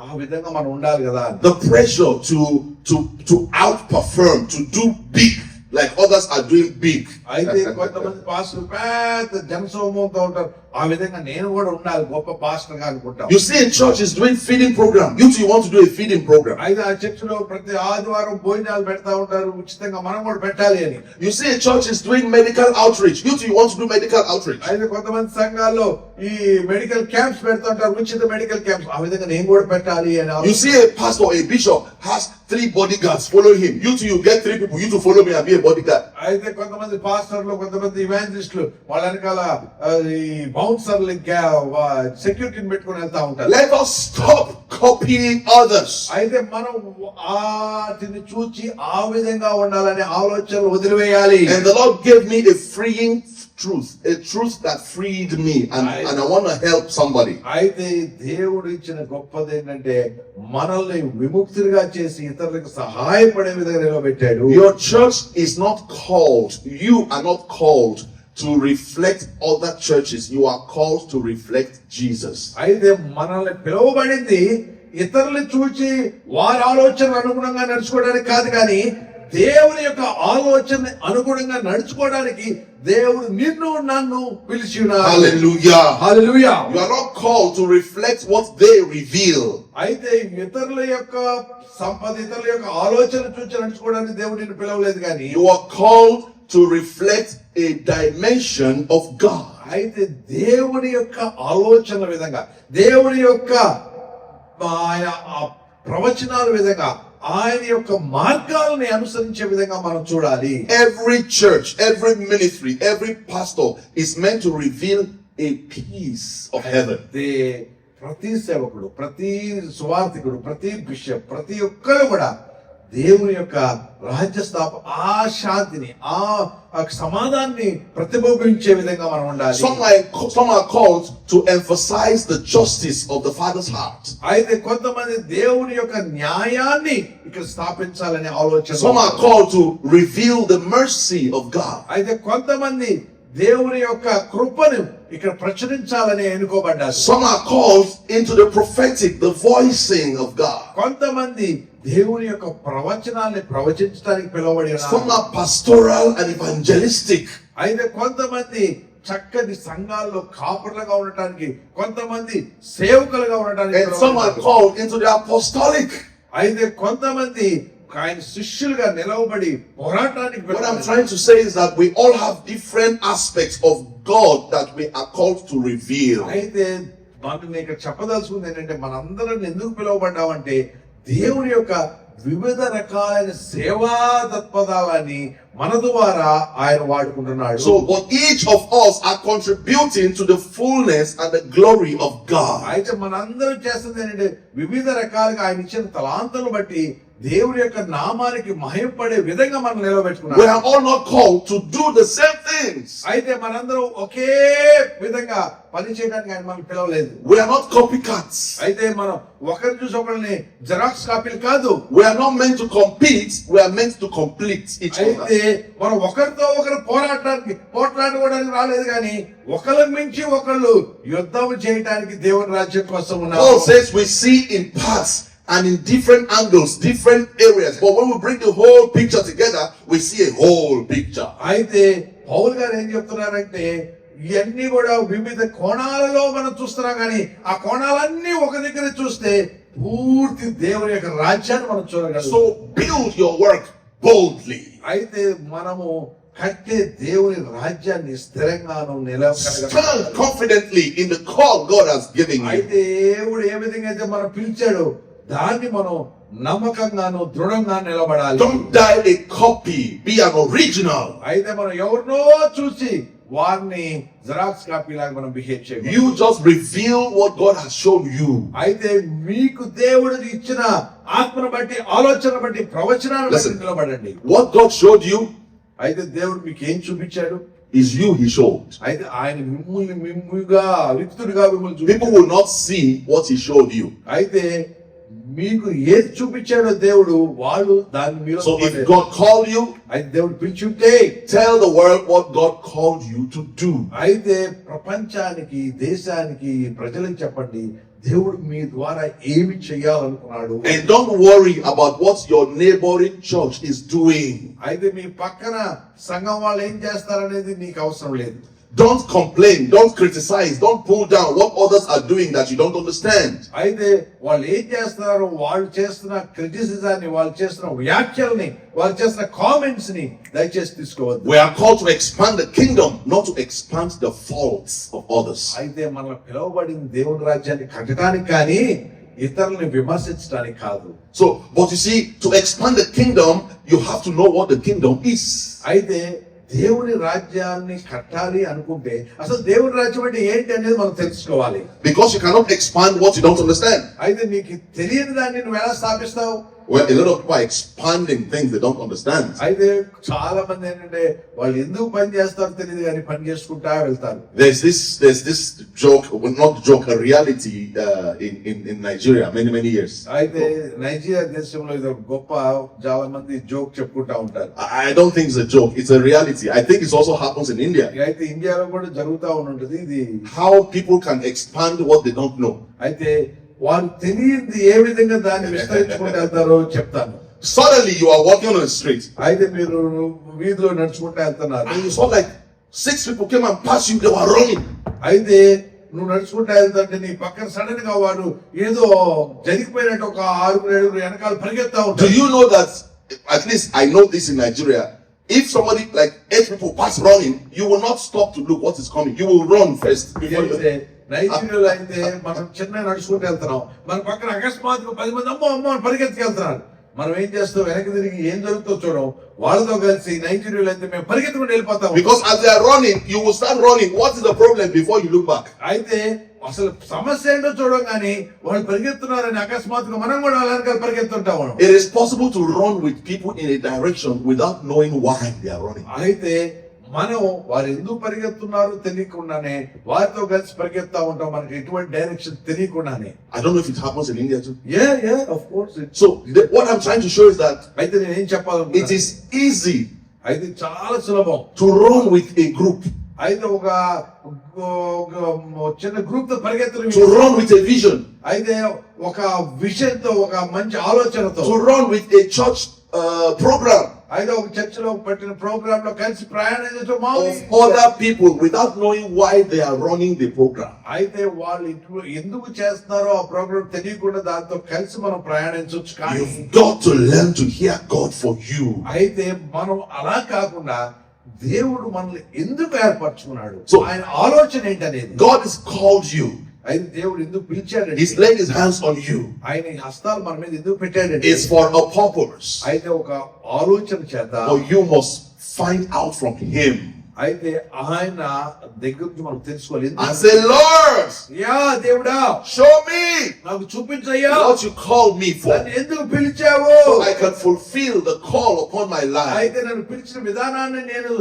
Speaker 2: ఆ విధంగా మనం ఉండాలి కదా.
Speaker 1: the pressure to outperform, to do big like others are doing big.
Speaker 2: అయితే కొంతమంది పాస్టర్లు పెద్ద జనసమూహంతో ఉంటారు, ఆ విధంగా నేను కూడా ఉండాలి, గొప్ప పాస్టర్ గా అనుకుంటాం.
Speaker 1: You see a church is doing feeding program, you too want to do a feeding program.
Speaker 2: అయితే ఆ చర్చిలో ప్రతి ఆదివారం భోజనాలు పెడతా ఉంటారు, ఉచితంగా మనం కూడా పెట్టాలి అని.
Speaker 1: You see a church is doing medical outreach, you too want to do medical outreach.
Speaker 2: అయితే కొంతమంది సంఘాల్లో ఈ మెడికల్ క్యాంప్స్ పెడతా ఉంటారు, ఉచిత మెడికల్ క్యాంప్స్, ఆ విధంగా నేను కూడా పెట్టాలి అని.
Speaker 1: You see a pastor, a bishop has 3 bodyguards follow him, you too you get 3 people, you too follow me and be a bodyguard.
Speaker 2: అయితే కొంతమంది పాస్టర్లు, కొంతమంది ఇవాంజలిస్టులు వాళ్ళ వెనకాల ఈ బౌన్సర్లు సెక్యూరిటీని పెట్టుకుని వెళ్తా ఉంటారు.
Speaker 1: Let us stop copying others.
Speaker 2: అయితే మనం వాటిని చూచి ఆ విధంగా ఉండాలనే ఆలోచనలు వదిలివేయాలి.
Speaker 1: And the Lord gave me a freeing truth, a truth that freed me, and I want to help somebody.
Speaker 2: అయితే దేవుడు ఇచ్చిన గొప్పది ఏంటంటే మనల్ని విముక్తులుగా చేసి ఇతరులకు సహాయపడే విధంగా నిలబెట్టాడు.
Speaker 1: Your church is not called, you are not called to reflect other churches. You are called to reflect Jesus.
Speaker 2: అయితే మనల్ని పిలువబడింది ఇతరులు చూచి వారి ఆలోచన అనుగుణంగా నడుచుకోవడానికి కాదు, కానీ దేవుని యొక్క ఆలోచన అనుగుణంగా నడుచుకోవడానికి దేవుడు నిన్ను నన్ను పిలిచి ఉన్నాడు.
Speaker 1: Hallelujah.
Speaker 2: Hallelujah.
Speaker 1: You are not called to reflect what they reveal.
Speaker 2: అయితే ఇతరుల యొక్క సంపద, ఇతరుల యొక్క ఆలోచన చూచి నడుచుకోవడానికి దేవుడు నిన్ను పిలవలేదు, కానీ
Speaker 1: You are called to reflect a dimension of God.
Speaker 2: అయితే దేవుని యొక్క ఆలోచన విధంగా, దేవుని యొక్క ఆయన ప్రవచనాల విధంగా, ఆయన యొక్క మార్గాలని అనుసరించే విధంగా మనం చూడాలి.
Speaker 1: Every church, every ministry, every pastor is meant to reveal a piece of heaven.
Speaker 2: అయితే ప్రతి సేవకుడు, ప్రతి సువార్థికుడు, ప్రతి బిషప్, ప్రతి ఒక్కరు కూడా దేవుని యొక్క రాజ్య ఆ శాంతిని, ఆ సమాధానాన్ని ప్రతిబింబించే విధంగా మనం ఉండాలి.
Speaker 1: Some are called to emphasize the justice of the Father's heart.
Speaker 2: అయితే కొంతమంది దేవుని యొక్క న్యాయాన్ని ఇక్కడ స్థాపించాలనే ఆలోచన.
Speaker 1: Some are called to reveal the mercy of God.
Speaker 2: అయితే కొంతమంది దేవుని యొక్క కృపను ఇక్కడ ప్రచురించాలని ఎన్నుకోబడ్డారు.
Speaker 1: Some are called into the prophetic, the voicing of God.
Speaker 2: కొంతమంది దేవుని యొక్క ప్రవచనాన్ని ప్రవచించడానికి పిలువబడి ఉన్నారు.
Speaker 1: Some are pastoral and evangelistic.
Speaker 2: అయితే కొంతమంది చక్కని సంఘాల్లో కాపర్లుగా ఉండటానికి, కొంతమంది సేవకులుగా ఉండటానికి,
Speaker 1: And some are called into the apostolic.
Speaker 2: అయితే కొంతమంది ఆయన శిష్యులుగా నిలవబడి పోరాటానికి.
Speaker 1: What I'm trying to say is that we all have different aspects of God that we are called to reveal.
Speaker 2: అయితే మనం ఇక్కడ చెప్పదలుచుకుంది ఏంటంటే, మనందరం ఎందుకు పిలువబడ్డామంటే దేవుని యొక్క వివిధ రకాలైన సేవా తత్పదాలని మన ద్వారా ఆయన వాడుకుంటున్నాడు.
Speaker 1: So but each of us are contributing to the fullness and the glory of God.
Speaker 2: అయితే మనందరం చేస్తుంది ఏంటంటే, వివిధ రకాలుగా ఆయన ఇచ్చిన తలాంతులను బట్టి దేవుని యొక్క నామానికి మహిమపడే విధంగా మనం నిలబెట్టుకున్నాం.
Speaker 1: We are all not called to do the same things.
Speaker 2: అయితే మనందరం ఒకే విధంగా పని చేయడానికి ఆయన మనం పిలవలేదు.
Speaker 1: We are not copycats.
Speaker 2: అయితే మనం ఒకరిని చూసి ఒకరిని జెరాక్స్ కాపీలు కాదు.
Speaker 1: We are not meant to compete. We are meant to complete each
Speaker 2: అయితే
Speaker 1: other.
Speaker 2: మనం ఒకరితో ఒకరు పోట్లాడుకోవడానికి రాలేదు, కానీ ఒకళ్ళకి మించి ఒకళ్ళు యుద్ధం చేయడానికి దేవుని రాజ్యం కోసం ఉన్నారు.
Speaker 1: Paul says we see in parts and in different angles, different areas. But when we bring the whole picture together, we see a whole picture.
Speaker 2: అయితే పౌలు గారు ఏం చెప్తున్నారంటే, ఇవన్నీ కూడా వివిధ కోణాలలో మనం చూస్తున్నాం, కానీ ఆ కోణాలన్నీ ఒక దగ్గర చూస్తే పూర్తి దేవుని యొక్క రాజ్యాన్ని మనం చూడగలం.
Speaker 1: So build your work boldly.
Speaker 2: అయితే మనము కట్టే దేవుని రాజ్యాన్ని స్థిరంగాను
Speaker 1: Stand confidently in the call God has given you.
Speaker 2: అయితే దేవుడు ఏ విధంగా అయితే మనం పిలిచాడో దాన్ని మనం నమ్మకంగాను దృఢంగా నిలబడాలి.
Speaker 1: Don't die a copy, be an original.
Speaker 2: అయితే మనం ఎవరినో చూసి వారిని జెరాక్స్ కాపీ లాగా మనం బిహేవ్ చేయాలి.
Speaker 1: You just reveal what God has shown you.
Speaker 2: అయితే మీకు దేవుడు ఇచ్చిన ఆత్మను బట్టి, ఆలోచన బట్టి, ప్రవచనాన్ని బట్టి నిలబడండి.
Speaker 1: What God showed you
Speaker 2: అయితే దేవుడు మీకు ఏం చూపించాడు?
Speaker 1: is you he showed.
Speaker 2: అయితే ఆయన మిమ్ముగా రిక్తుడిగా మిమ్మల్ని
Speaker 1: People will not see what he showed you.
Speaker 2: అయితే మీకు ఏది చూపించాడో దేవుడు, వాళ్ళు దాన్ని మీరు.
Speaker 1: So if God called you,
Speaker 2: అయితే దేవుడు పిలిచుంటే
Speaker 1: tell the world what God called you to do.
Speaker 2: అయితే ప్రపంచానికి, దేశానికి, ప్రజలకు చెప్పండి దేవుడు మీ ద్వారా ఏమి చేయాలనుకున్నాడు.
Speaker 1: And don't worry about what your neighboring church is doing.
Speaker 2: అయితే మీ పక్కన సంఘం వాళ్ళు ఏం చేస్తారనేది నీకు అవసరం లేదు.
Speaker 1: Don't complain, don't criticize, don't pull down what others are doing that you don't understand.
Speaker 2: అయితే వాళ్ళు ఏం చేస్తున్నారు, వాళ్ళు చేస్తున్న క్రిటిసిజాన్ని, వాళ్ళు చేస్తున్న వ్యాఖ్యల్ని, వాళ్ళు చేస్తున్న కామెంట్స్ ని దయచేసి తీసుకోవద్దు.
Speaker 1: We are called to expand the kingdom, not to expand the faults of others.
Speaker 2: అయితే మనం పిలువబడిన దేవుని రాజ్యాన్ని కట్టడానికి కానీ ఇతరుల్ని విమర్శించడానికి కాదు.
Speaker 1: So, but you see, to expand the kingdom, you have to know what the kingdom is.
Speaker 2: అయితే దేవుని రాజ్యాన్ని కట్టాలి అనుకుంటే అసలు దేవుని రాజ్యం అంటే ఏంటి అనేది మనం తెలుసుకోవాలి.
Speaker 1: Because you cannot expand what you don't understand.
Speaker 2: అయితే నీకు తెలియని దాన్ని నువ్వు ఎలా స్థాపిస్తావు?
Speaker 1: Well, a lot of people are expanding things they don't understand.
Speaker 2: అయితే చాలా మంది ఏంటంటే వాళ్ళు ఎందుకు పని చేస్తారో తెలియదు కానీ పని చేసుకుంటా వెళ్తారు.
Speaker 1: There's this joke, well, not joke, a reality in Nigeria many years.
Speaker 2: అయితే నైజీరియా దేశంలో ఇది ఒక గొప్ప చాలా మంది జోక్ చెప్పుకుంటా ఉంటారు.
Speaker 1: I don't think it's a joke, it's a reality. I think it also happens in India.
Speaker 2: అయితే ఇండియాలో కూడా జరుగుతూ ఉంటుంది ఇది.
Speaker 1: How people can expand what they don't know.
Speaker 2: అయితే వారు తెలియదు ఏ విధంగా దాన్ని విస్తరించుకుంటూ వెళ్తారో చెప్తాను.
Speaker 1: Suddenly you are walking on the street
Speaker 2: అయితే మీరు వీధిలో నడుచుకుంటూ వెళ్తున్నారు.
Speaker 1: and you saw like 6 people came and passed you, they were running.
Speaker 2: అయితే నువ్వు నడుచుకుంటూ వెళ్తుంటే నీ పక్కన సడన్ గా వాడు ఏదో జరిగిపోయినట్టు ఒక 6-7 వెనకాల పరిగెత్తా
Speaker 1: Do
Speaker 2: ఉంటాడు.
Speaker 1: you know that, at least I know this in Nigeria, if somebody like 8 people pass running, you will not stop to look what is coming. You will run first before you.
Speaker 2: అయితే నైజీరియాలో అయితే మనం చిన్న నడుచుకుంటూ వెళ్తున్నాం, మన పక్కన అకస్మాత్తుగా 10 మంది అమ్మో అమ్మో అని పరిగెత్తుకెళ్తున్నారు. మనం ఏం చేస్తాం, వెనక్కి తిరిగి ఏం జరుగుతుందో చూడం. వాళ్ళతో కలిసి నైజీరియాలో అయితే మేము పరిగెత్తుకుంటూ వెళ్ళిపోతాం.
Speaker 1: Because as they are running, you will start running. What is the problem before you look back?
Speaker 2: అయితే అసలు సమస్య ఏంటో చూడం కానీ వాళ్ళు పరిగెత్తున్నారని అకస్మాత్తుగా మనం కూడా వాళ్ళ వెనకాల పరిగెత్తుంటాం.
Speaker 1: It is possible to run with people in a direction without knowing why they are running.
Speaker 2: అయితే మనం వారు ఎందుకు పరిగెత్తున్నారో తెలియకుండానే వారితో కలిసి పరిగెత్తా ఉంటాం, మనకి ఎటువంటి డైరెక్షన్ తెలియకుండానే.
Speaker 1: I don't know if it happens in India too.
Speaker 2: of course.
Speaker 1: So what I'm trying to show is that
Speaker 2: అయితే నేను ఏం
Speaker 1: it
Speaker 2: చెప్పాలనుకుంటున్నా,
Speaker 1: is easy
Speaker 2: అయితే చాలా సులభం.
Speaker 1: to run with a group,
Speaker 2: అయితే ఒక చిన్న గ్రూప్ తో పరిగెత్తడం,
Speaker 1: to run with a vision,
Speaker 2: అయితే ఒక విజన్ తో, ఒక మంచి ఆలోచనతో,
Speaker 1: to run with a church program
Speaker 2: అయితే ఒక చర్చలో పెట్టిన ప్రోగ్రామ్ లో కలిసి ప్రయాణం చేసే
Speaker 1: of other people without knowing why they are running the program.
Speaker 2: అయితే వాళ్ళు ఎందుకు చేస్తున్నారో ఆ ప్రోగ్రామ్ తెలియకుండా దాంతో కలిసి మనం ప్రయాణించవచ్చు. కానీ
Speaker 1: You've got to learn to hear God for you.
Speaker 2: అయితే మనం అలా కాకుండా దేవుడు మనల్ని ఎందుకు ఏర్పరచుకున్నాడు,
Speaker 1: So-
Speaker 2: ఆయన ఆలోచన ఏంటనేది.
Speaker 1: God has called you.
Speaker 2: అయితే దేవుడు ఎందుకు పిలిచాడు,
Speaker 1: He's laid his hands on you.
Speaker 2: ఆయన ఈ హస్తాలు మన మీద ఎందుకు పెట్టాడు,
Speaker 1: It's for a purpose.
Speaker 2: అయితే ఒక ఆలోచన చేత.
Speaker 1: But you must find out from him
Speaker 2: అయితే ఆయన దగ్గర నుంచి మనం తెలుసుకోవాలి.
Speaker 1: and say, Lord,
Speaker 2: యా దేవుడా,
Speaker 1: show me
Speaker 2: నాకు చూపించయ్యా
Speaker 1: what you called me for,
Speaker 2: నన్ను ఎందుకు పిలిచావు,
Speaker 1: so I can fulfill the call upon my life.
Speaker 2: అయితే నన్ను పిలిచిన విధానాన్ని నేను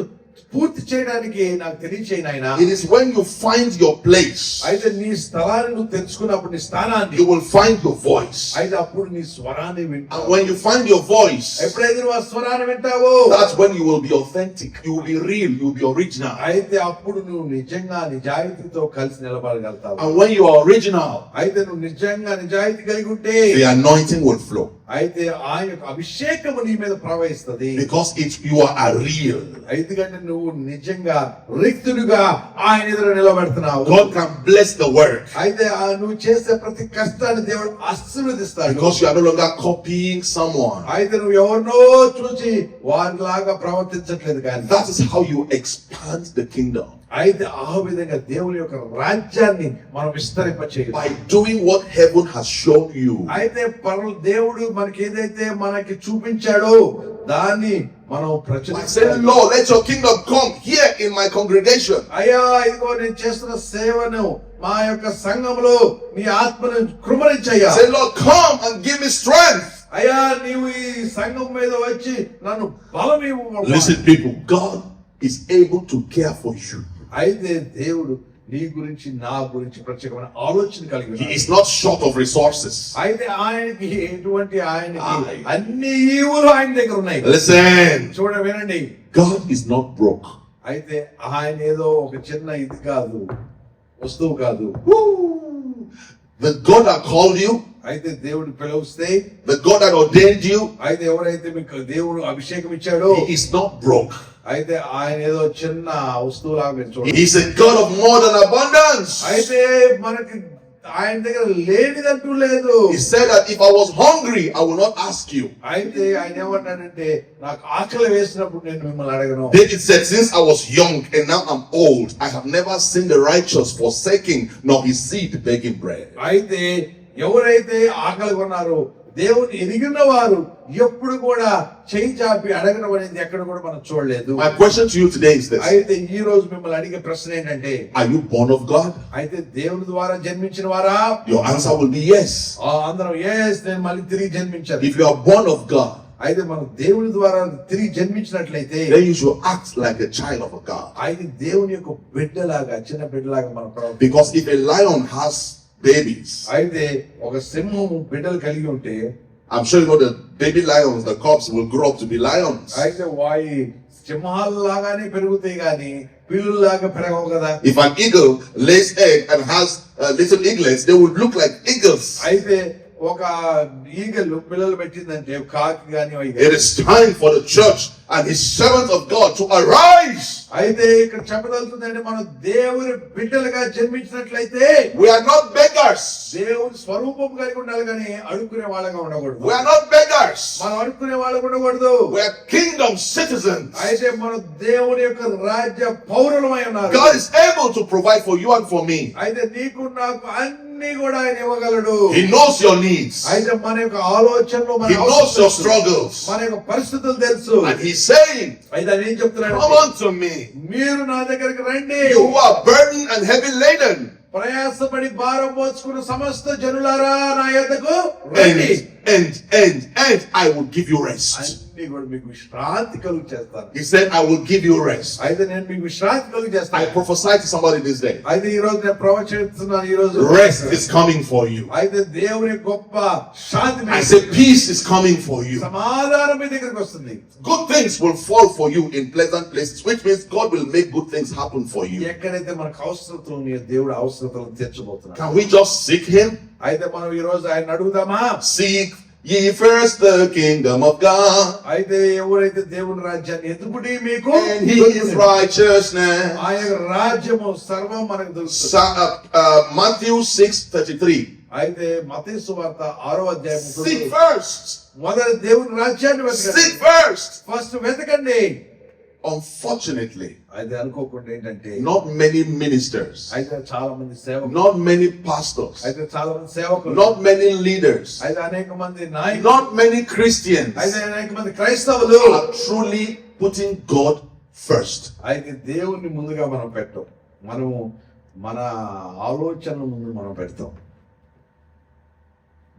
Speaker 2: పూర్తి చేయడానికి నాకు తెలియచేయి నాయనా.
Speaker 1: It is when you find your place,
Speaker 2: అయితే నీ స్థలాన్ని నువ్వు తెలుసుకున్నప్పుడు, నీ స్థానాన్ని,
Speaker 1: you will find your voice.
Speaker 2: అయితే అప్పుడు నీ స్వరాన్ని
Speaker 1: And
Speaker 2: వింటావు.
Speaker 1: when you find your voice,
Speaker 2: ఎప్పుడైతే నువ్వు ఆ స్వరాన్ని వింటావో,
Speaker 1: that's when you will be authentic, you will be real, you will be original.
Speaker 2: అయితే అప్పుడు నువ్వు నిజంగా నిజాయితీతో కలిసి నిలబడగలుగుతావు.
Speaker 1: And when you are original,
Speaker 2: అయితే నువ్వు నిజంగా నిజాయితీ కలిగి ఉంటే
Speaker 1: the anointing will flow.
Speaker 2: అయితే ఆయన యొక్క అభిషేకము నీ మీద ప్రవహిస్తుంది.
Speaker 1: Because you are real.
Speaker 2: ఎందుకంటే నువ్వు నిజంగా రిక్తుడిగా ఆయన ఎదురు నిలబెడుతున్నావు.
Speaker 1: God can bless the work
Speaker 2: అయితే నువ్వు చేసే ప్రతి కష్టాన్ని దేవుడు ఆశీర్వదిస్తాడు.
Speaker 1: because you are no longer copying someone.
Speaker 2: అయితే నువ్వు ఎవరినో చూసి వారిలాగా ప్రవర్తించట్లేదు కానీ.
Speaker 1: That is how you expand the kingdom.
Speaker 2: అయితే ఆ విధంగా దేవుని యొక్క రాజ్యాన్ని మనం విస్తరింపచేయాలి.
Speaker 1: By doing what heaven has shown you.
Speaker 2: అయితే దేవుడు మనకి ఏదైతే మనకి చూపించాడో దాన్ని మనం
Speaker 1: By saying, Lord, let your kingdom come here in my congregation.
Speaker 2: అయ్యా ఇదిగో నేను చేస్తున్న సేవను మా యొక్క సంఘములో నీ ఆత్మను కృమరించయ్యా.
Speaker 1: Say, Lord, come and give me strength.
Speaker 2: అయ్యా నీవు ఈ సంఘం మీద వచ్చి నన్ను బలం ఇవ్వు.
Speaker 1: Listen, people, God is able to care for you.
Speaker 2: అయితే దేవుడు నీ గురించి, నా గురించి ప్రత్యేకమైన ఆలోచన కలిగి
Speaker 1: He
Speaker 2: ఉన్నాడు.
Speaker 1: is not short of resources.
Speaker 2: అయితే ఆయనకి ఆయనకి అన్ని ఈవులు ఆయన దగ్గర ఉన్నాయి.
Speaker 1: Listen,
Speaker 2: వినండి,
Speaker 1: God is not broke.
Speaker 2: అయితే ఆయన ఏదో ఒక చిన్న ఇది కాదు, వస్తువు కాదు.
Speaker 1: The God that called you,
Speaker 2: అయితే దేవుడు పిలుస్తే,
Speaker 1: the God that ordained you,
Speaker 2: అయితే ఎవరైతే మీకు దేవుడు అభిషేకం ఇచ్చాడో,
Speaker 1: He is not broke.
Speaker 2: అయితే ఆయన ఏదో చిన్న వస్తువులాగా మీరు చూడండి.
Speaker 1: He is a God of more than abundance.
Speaker 2: అయితే మనకి ఆయన దగ్గర లేనిదంటూ లేదు.
Speaker 1: He said that if I was hungry, I will not ask you.
Speaker 2: అయితే ఆయన ఏమన్నాడంటే, నాకు ఆకలి వేసినప్పుడు నేను మిమ్మల్ని అడగను.
Speaker 1: David said, since I was young and now I'm old, I have never seen the righteous forsaking, nor his seed begging bread.
Speaker 2: అయితే ఎవరైతే ఆకలి కొన్నారో దేవుని ఎరిగిన వారు ఎప్పుడు కూడా చేయి చాపి అడగడం అనేది ఎక్కడ కూడా మనం చూడలేదు.
Speaker 1: My question to you today is this:
Speaker 2: అయితే ఈ రోజు మిమ్మల్ని అడిగే ప్రశ్న ఏంటంటే,
Speaker 1: are you born of God?
Speaker 2: అయితే దేవుని ద్వారా జన్మించిన వారా?
Speaker 1: Your answer will be yes.
Speaker 2: అందరం yes, నేను మళ్ళీ తిరిగి జన్మించాను.
Speaker 1: If you are born of God,
Speaker 2: అయితే మనం దేవుని ద్వారా తిరిగి జన్మించినట్లయితే
Speaker 1: then you should act like a child of a God.
Speaker 2: అయితే దేవుని యొక్క బిడ్డలాగా, చిన్న బిడ్డలాగా మనం ప్రవర్తించాలి.
Speaker 1: Because if a lion has babies,
Speaker 2: అయితే ఒక సింహము బిడ్డలు కలిగి ఉంటే,
Speaker 1: I'm sure you know the baby lions, the cubs will grow up to be lions.
Speaker 2: అయితే వాయి సింహాలలాగానే పెరుగుతాయి గాని పిల్లులాగా పెరగవు కదా.
Speaker 1: If an eagle lays egg and has little eaglets, they would look like eagles.
Speaker 2: అయితే ఒక ఈగలు పిల్లలు పెట్టిందంటే కాకి గాని
Speaker 1: It is time for the church and his servants of God to arise.
Speaker 2: అయితే ఇక్కడ చెప్పదలుతుందంటే మనం దేవుని బిడ్డలుగా జన్మించినట్లయితే
Speaker 1: We are not beggars.
Speaker 2: దేవుని స్వరూపం కలిగి ఉండాలి కానీ అడుక్కునే వాళ్ళగా ఉండకూడదు.
Speaker 1: We are not beggars.
Speaker 2: మనం అడుక్కునే వాళ్ళగా ఉండకూడదు.
Speaker 1: We are kingdom citizens.
Speaker 2: అయితే మనం దేవుని యొక్క రాజ్య పౌరులమై ఉన్నారు.
Speaker 1: God is able to provide for you and for me.
Speaker 2: అయితే నీకు నాకు అన్ని కూడా ఆయన ఇవ్వగలడు.
Speaker 1: He knows your needs.
Speaker 2: అయితే మన యొక్క ఆలోచనలు, మన
Speaker 1: He knows your struggles.
Speaker 2: మన యొక్క పరిస్థితులు తెలుసు.
Speaker 1: And he's saying,
Speaker 2: అయితే ఆయన ఏం చెప్తున్నాడు?
Speaker 1: come unto me,
Speaker 2: మీరు నా దగ్గరికి రండి,
Speaker 1: you who are burdened and heavy laden,
Speaker 2: ప్రయాసపడి భారం మోసుకున్న సమస్త జనులారా నా యొద్దకు రండి,
Speaker 1: and I will give you rest.
Speaker 2: అన్ని కూడా మీకు విశ్రాంతి కలుగు చేస్తాను.
Speaker 1: He said, I will give you rest.
Speaker 2: అయితే నేను మీకు విశ్రాంతి కలుగు
Speaker 1: I
Speaker 2: చేస్తాను.
Speaker 1: prophesy to somebody this day.
Speaker 2: అయితే ఈ రోజు నేను ప్రవచిస్తున్నాను. ఈ రోజు
Speaker 1: Rest is coming for you.
Speaker 2: అయితే దేవుని గొప్ప శాంతి,
Speaker 1: I say peace is coming for you.
Speaker 2: సమాధానం మీ దగ్గరికి వస్తుంది.
Speaker 1: Good things will fall for you in pleasant places, which means God will make good things happen for you.
Speaker 2: ఎక్కడైతే మనకు అవసరతలు ఉన్నాయో దేవుడు అవసరతలను తీర్చబోతున్నాడు.
Speaker 1: Can we just seek him?
Speaker 2: అయితే మనం ఈ రోజు ఆయన అడుగుదామా?
Speaker 1: Seek ye first the kingdom of God
Speaker 2: అయితే ఎవరైతే దేవుని రాజ్యాన్ని ఎదుగుడి మీకు
Speaker 1: and his righteousness.
Speaker 2: ఆయన రాజ్యము సర్వం మనకు తెలుసు.
Speaker 1: Matthew 6:33.
Speaker 2: అయితే మత్తయి సువార్త 6వ అధ్యాయం
Speaker 1: Seek first.
Speaker 2: మొదటి దేవుని రాజ్యాన్ని వెతకండి.
Speaker 1: Seek first.
Speaker 2: ఫస్ట్ వెతకండి.
Speaker 1: Unfortunately,
Speaker 2: అయితే అనుకోకుండా ఏంటంటే
Speaker 1: not many ministers,
Speaker 2: అయితే చాలా మంది సేవకులు,
Speaker 1: not many pastors,
Speaker 2: అయితే చాలా మంది సేవకులు,
Speaker 1: not many leaders,
Speaker 2: అయితే అనేక మంది నాయకులు,
Speaker 1: not many Christians
Speaker 2: అయితే అనేక మంది క్రైస్తవులు
Speaker 1: are truly putting God first.
Speaker 2: అయితే దేవుణ్ణి ముందుగా మనం పెట్టాం. మనము మన ఆలోచనల ముందు మనం పెడతాం.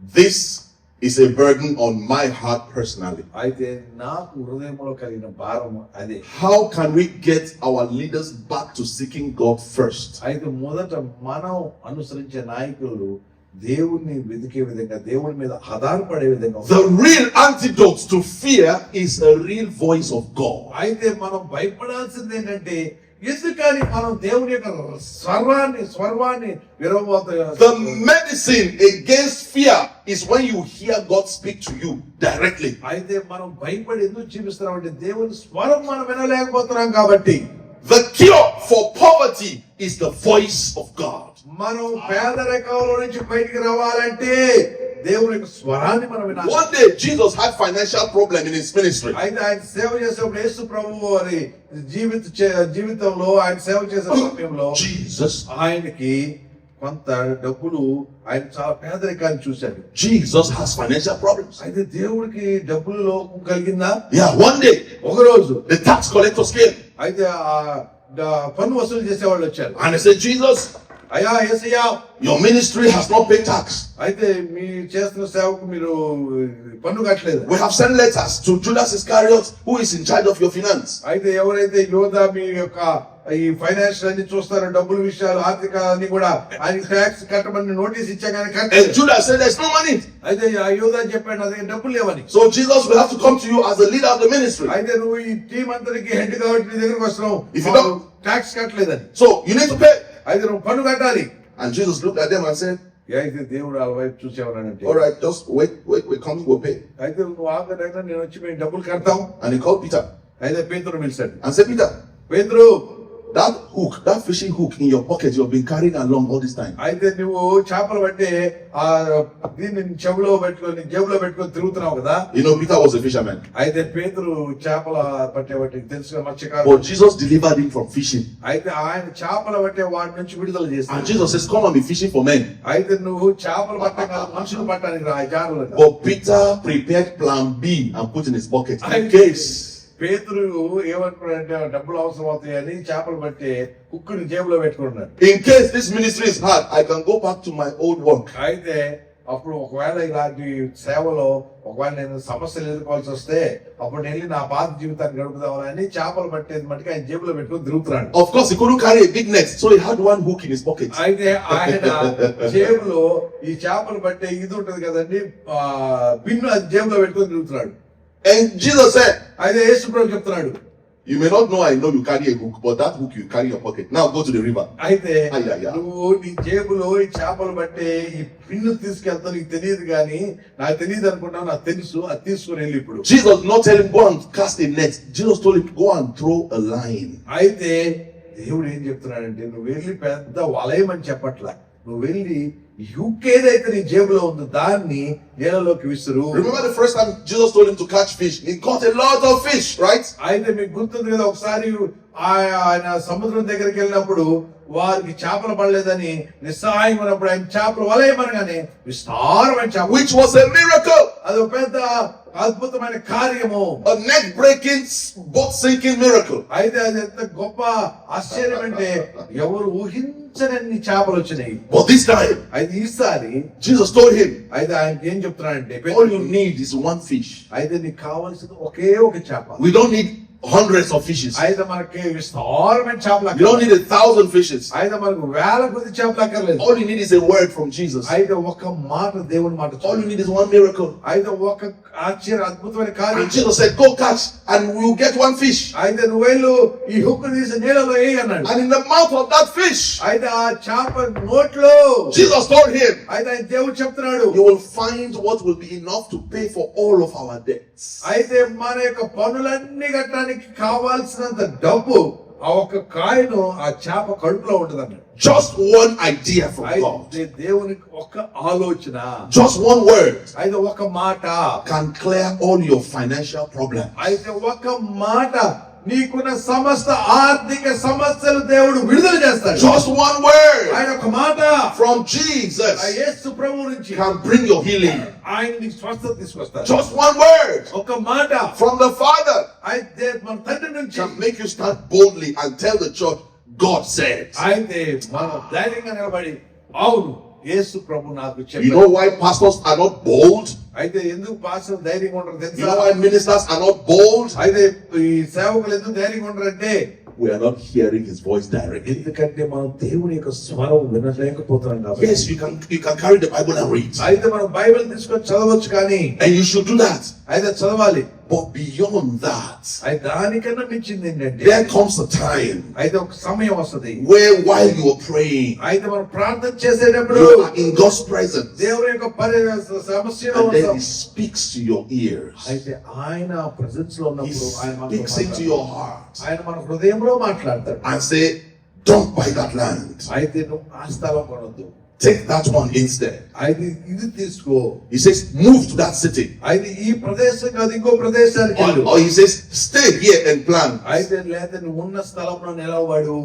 Speaker 1: This is a burden on my heart personally.
Speaker 2: అయితే నాకు హృదయంలో కలిగిన భారం అదే.
Speaker 1: How can we get our leaders back to seeking God first?
Speaker 2: అయితే మొదట మనం అనుసరించే నాయకులు దేవుణ్ణి వెతికే విధంగా, దేవుని మీద ఆధారపడే విధంగా.
Speaker 1: The real antidote to fear is a real voice of God.
Speaker 2: అయితే మనం భయపడాల్సింది ఏంటంటే, ఎందుకని మనం దేవుని యొక్క స్వర్వాన్ని విరవబోతున్నాం.
Speaker 1: The medicine against fear is when you hear God speak to you directly.
Speaker 2: అయితే మనం భయపడి ఎందుకు జీవిస్తున్నాం అంటే దేవుని స్వరం మనం వినలేకపోతున్నాం కాబట్టి.
Speaker 1: The cure for poverty is the voice of God.
Speaker 2: మనం పేదరికంలో నుంచి బయటికి రావాలంటే దేవుని యొక్క స్వరాన్ని మనం వినాలి.
Speaker 1: One day Jesus had financial problem in his ministry.
Speaker 2: అయితే ఆయన సేవ చేసేప్పుడు యేసు ప్రభువు వారి జీవితంలో ఆయన సేవ చేసే సమయంలో
Speaker 1: Jesus,
Speaker 2: ఆయనకి కొంత డబ్బులు, ఆయన చాలా పేదరికాన్ని చూశాడు.
Speaker 1: Jesus has financial problems.
Speaker 2: అయితే దేవుడికి డబ్బులు లోపం కలిగిందా?
Speaker 1: Yeah, one day
Speaker 2: ఒక రోజు
Speaker 1: the tax collectors came
Speaker 2: అయితే ఆ పన్ను వసూలు చేసేవాళ్ళు వచ్చారు.
Speaker 1: and they said, Jesus,
Speaker 2: అయ్యా యేసయ్యా,
Speaker 1: your ministry has not paid tax.
Speaker 2: అయితే మీ చేస్తున్న సేవకు మీరు పన్ను కట్టలేదు.
Speaker 1: We have sent letters to Judas Iscariot, who is in charge of your finance.
Speaker 2: అయితే ఎవరైతే యోధా మీ యొక్క ఈ ఫైనాన్షియల్ అన్ని చూస్తారో, డబ్బుల విషయాలు, ఆర్థిక అన్ని కూడా ఆయన ట్యాక్స్ కట్టమని నోటీస్ ఇచ్చా కానీ
Speaker 1: And
Speaker 2: కట్టలేదు.
Speaker 1: Judas said, there's no money.
Speaker 2: అయితే ఆ యోధా చెప్పాడు, నా దగ్గర డబ్బులు లేవని.
Speaker 1: So Jesus will have to come to you as the leader of the ministry.
Speaker 2: అయితే నువ్వు ఈ టీం అంతరికి హెడ్ కాబట్టి నీ దగ్గరకు వస్తున్నావు,
Speaker 1: If you don't-
Speaker 2: ట్యాక్స్ కట్టలేదని.
Speaker 1: So you need to pay.
Speaker 2: అయితే నువ్వు పన్ను కట్టాలి.
Speaker 1: And Jesus looked at them and said,
Speaker 2: అయితే దేవుడు ఆ వైపు చూసేవాడంటే,
Speaker 1: all right, just wait, we're coming, we'll pay.
Speaker 2: అయితే నువ్వు ఆగదైనా నేను వచ్చి మేము డబ్బులు కడతాం.
Speaker 1: And he called Peter
Speaker 2: అయితే పేతురు పిలిచాడు.
Speaker 1: and said, Peter,
Speaker 2: పేతురు,
Speaker 1: that hook, that fishing hook in your pocket, you have been carrying along all this time.
Speaker 2: అయితే నువ్వు చేపలు పట్టి ఆ దీన్ని చెవులో పెట్టుకొని జేబులో పెట్టుకొని తిరుగుతున్నావు కదా.
Speaker 1: You know, Peter was a fisherman.
Speaker 2: అయితే పేతురు చేపల పట్టేవాటి తెలుసు మత్స్యకారుడు.
Speaker 1: But Jesus delivered him from fishing.
Speaker 2: అయితే ఆయన చేపలు పట్టే వాటి నుంచి విడుదల
Speaker 1: And
Speaker 2: చేస్తాడు.
Speaker 1: Jesus says, come and be fishing for men.
Speaker 2: అయితే నువ్వు చేపలు పట్టం కాదు మనుషులు పట్టడానికి రా జాగ్రత్త.
Speaker 1: But Peter prepared plan B and put in his pocket in case.
Speaker 2: పేతురు ఏమనుకున్నాడంటే డబ్బులు అవసరం అవుతాయని చేపలు పట్టి కుక్కుని జేబులో పెట్టుకున్నాడు.
Speaker 1: In case this ministry is hard, I can go back to my old work.
Speaker 2: అయితే అప్పుడు ఒకవేళ ఇలాంటి సేవలో ఒకవేళ నేను సమస్యలు ఎదుర్కోవాల్సి వస్తే అప్పుడు వెళ్ళి నా పాత జీవితాన్ని గడుపుదామని చేపలు పట్టేది మటుకు ఆయన జేబులో పెట్టుకుని తిరుగుతున్నాడు.
Speaker 1: Of course, he couldn't carry a big net, so he had one hook in his pocket.
Speaker 2: అయితే ఆయన జేబులో ఈ చేపలు పట్టే ఇది ఉంటది కదండి పిన్ను అది జేబులో పెట్టుకుని తిరుగుతున్నాడు.
Speaker 1: And Jesus said,
Speaker 2: అయితే యేసు ప్రభు చెప్తున్నాడు,
Speaker 1: you may not know I know you carry a hook, but that hook you carry in your pocket. Now go to the river.
Speaker 2: అయితే
Speaker 1: అయ్యయ్య.
Speaker 2: నువ్వు నీ జేబులో ఈ చేపలు పట్టే ఈ పిన్ను తీసుకెళ్తావు నీకు తెలియదు కానీ నాకు తెలియదు అనుకుంటావు, నాకు తెలుసు, అది తీసుకుని వెళ్ళి ఇప్పుడు.
Speaker 1: Jesus did not tell him go and cast a net. Jesus told him go and throw a line.
Speaker 2: అయితే దేవుడు ఏం చెప్తున్నాడంటే నువ్వు వెళ్ళి పెద్ద వలయం అని చెప్పట్లా, నువ్వు వెళ్ళి ఏదైతే నీ జేబులో ఉందో దాన్ని నీళ్ళలోకి విసురు.
Speaker 1: Remember the first time Jesus told him to catch fish? He caught a lot of fish, right?
Speaker 2: అయితే మీకు గుర్తుంది కదా ఒకసారి ఆయన సముద్రం దగ్గరికి వెళ్ళినప్పుడు వారికి చేపలు పడలేదని నిస్సహాయం ఉన్నప్పుడు ఆయన చేపలు వలయమనగానే విస్తారమైన చేపలు,
Speaker 1: Which was a miracle.
Speaker 2: అది ఒక పెద్ద అద్భుతమైన కార్యము,
Speaker 1: A net breaking, boat sinking miracle.
Speaker 2: అయితే అది ఎంత గొప్ప ఆశ్చర్యం అంటే ఎవరు ఊహించనన్ని చేపలు వచ్చినాయి.
Speaker 1: But this time,
Speaker 2: అయితే ఈసారి
Speaker 1: Jesus told him,
Speaker 2: అయితే ఆయనకి ఏం చెప్తున్నాడంటే
Speaker 1: all you need is one fish.
Speaker 2: అయితే నీకు కావాల్సింది ఒకే ఒక చేప.
Speaker 1: We don't need hundreds of fishes.
Speaker 2: అయితే మనకి విస్తారమైన చేపలు
Speaker 1: You don't need 1,000 fishes.
Speaker 2: అయితే మనకు వేల కొద్ది చేపలు అక్కర్లేదు.
Speaker 1: All you need is a word from Jesus.
Speaker 2: అయితే ఒక మాట దేవుని మాట చాలు.
Speaker 1: All you need is one miracle.
Speaker 2: అయితే ఒక ఆశ్చర్య అద్భుతమైన కార్యం.
Speaker 1: And Jesus said, go catch and we'll get one fish.
Speaker 2: అయితే నువ్వు వెళ్ళు ఈ హుక్కు తీసి నీళ్ళలో వేయి అన్నాడు.
Speaker 1: And in the mouth of that fish,
Speaker 2: అయితే ఆ చేప నోట్లో
Speaker 1: Jesus told him,
Speaker 2: అయితే ఆయన దేవుడు చెప్తున్నాడు,
Speaker 1: you will find what will be enough to pay for all of our debts.
Speaker 2: అయితే మన యొక్క పనులన్నీ కట్టడానికి కావాల్సినంత డబ్బు ఆ ఒక్క కాయను ఆ చేప కడుపులో ఉంటది అన్నాడు.
Speaker 1: Just one idea from God.
Speaker 2: అయితే దేవునికి ఒక ఆలోచన,
Speaker 1: Just one word
Speaker 2: అయితే ఒక మాట
Speaker 1: can clear all your financial problems.
Speaker 2: అయితే ఒక మాట నీకున్న సమస్త ఆర్థిక సమస్యలు దేవుడు విడుదల చేస్తాడు.
Speaker 1: Just one word
Speaker 2: ఆయన ఒక మాట
Speaker 1: from
Speaker 2: ఆ
Speaker 1: Jesus
Speaker 2: యేసు ప్రభువు నుంచి
Speaker 1: can bring your healing.
Speaker 2: ఆయన నీకు స్వస్థత తీసుకొస్తాడు.
Speaker 1: Just one word
Speaker 2: ఒక మాట
Speaker 1: from the Father
Speaker 2: అయితే మన తండ్రి నుంచి
Speaker 1: can make you stand boldly and tell the church, God said.
Speaker 2: అయితే మనం ధైర్యంగా నిలబడి అవును యేసు ప్రభు నాకు
Speaker 1: You
Speaker 2: చెప్పాడు.
Speaker 1: know why pastors are not bold?
Speaker 2: అయితే ఎందుకు పాస్టర్ ధైర్యంగా ఉంటారు
Speaker 1: You
Speaker 2: తెలుసా?
Speaker 1: know why ministers are not bold?
Speaker 2: అయితే ఈ సేవకులు ఎందుకు ధైర్యంగా ఉంటారంటే
Speaker 1: We are not hearing his voice directly.
Speaker 2: ఎందుకంటే మనం దేవుని యొక్క స్వరం వినలేకపోతున్నాం కాబట్టి.
Speaker 1: Yes, you can carry the Bible and read.
Speaker 2: అయితే మనం బైబిల్ తీసుకొని చదవచ్చు కానీ
Speaker 1: And you should do that.
Speaker 2: అయితే చదవాలి.
Speaker 1: But beyond that,
Speaker 2: అయితే దానికన్నా మించింది ఏంటంటే
Speaker 1: there comes a time
Speaker 2: అయితే ఒక సమయం వస్తది
Speaker 1: where while you are praying,
Speaker 2: అయితే మనం ప్రార్థన చేసేటప్పుడు
Speaker 1: you are in God's presence,
Speaker 2: దేవుని యొక్క సమస్యలో
Speaker 1: and then
Speaker 2: ఉంటాం.
Speaker 1: he speaks to your ears.
Speaker 2: అయితే ఆయన ప్రెసెన్స్ లో
Speaker 1: He
Speaker 2: ఉన్నప్పుడు ఆయన మనతో
Speaker 1: speaks into
Speaker 2: మాట్లాడతాడు.
Speaker 1: your heart
Speaker 2: ఆయన మన హృదయంలో మాట్లాడతాడు.
Speaker 1: and say, don't buy that land.
Speaker 2: అయితే నువ్వు ఆ స్థలం కొనొద్దు,
Speaker 1: Take that one instead.
Speaker 2: అయితే ఇది తీసుకో,
Speaker 1: He says, move to that city.
Speaker 2: అయితే ఈ ప్రదేశం కాదు ఇంకో ప్రదేశానికి వెళ్ళు.
Speaker 1: Or he says, stay here and plant.
Speaker 2: అయితే లేదా నువ్వు ఉన్న స్థలంలో నిలవడు.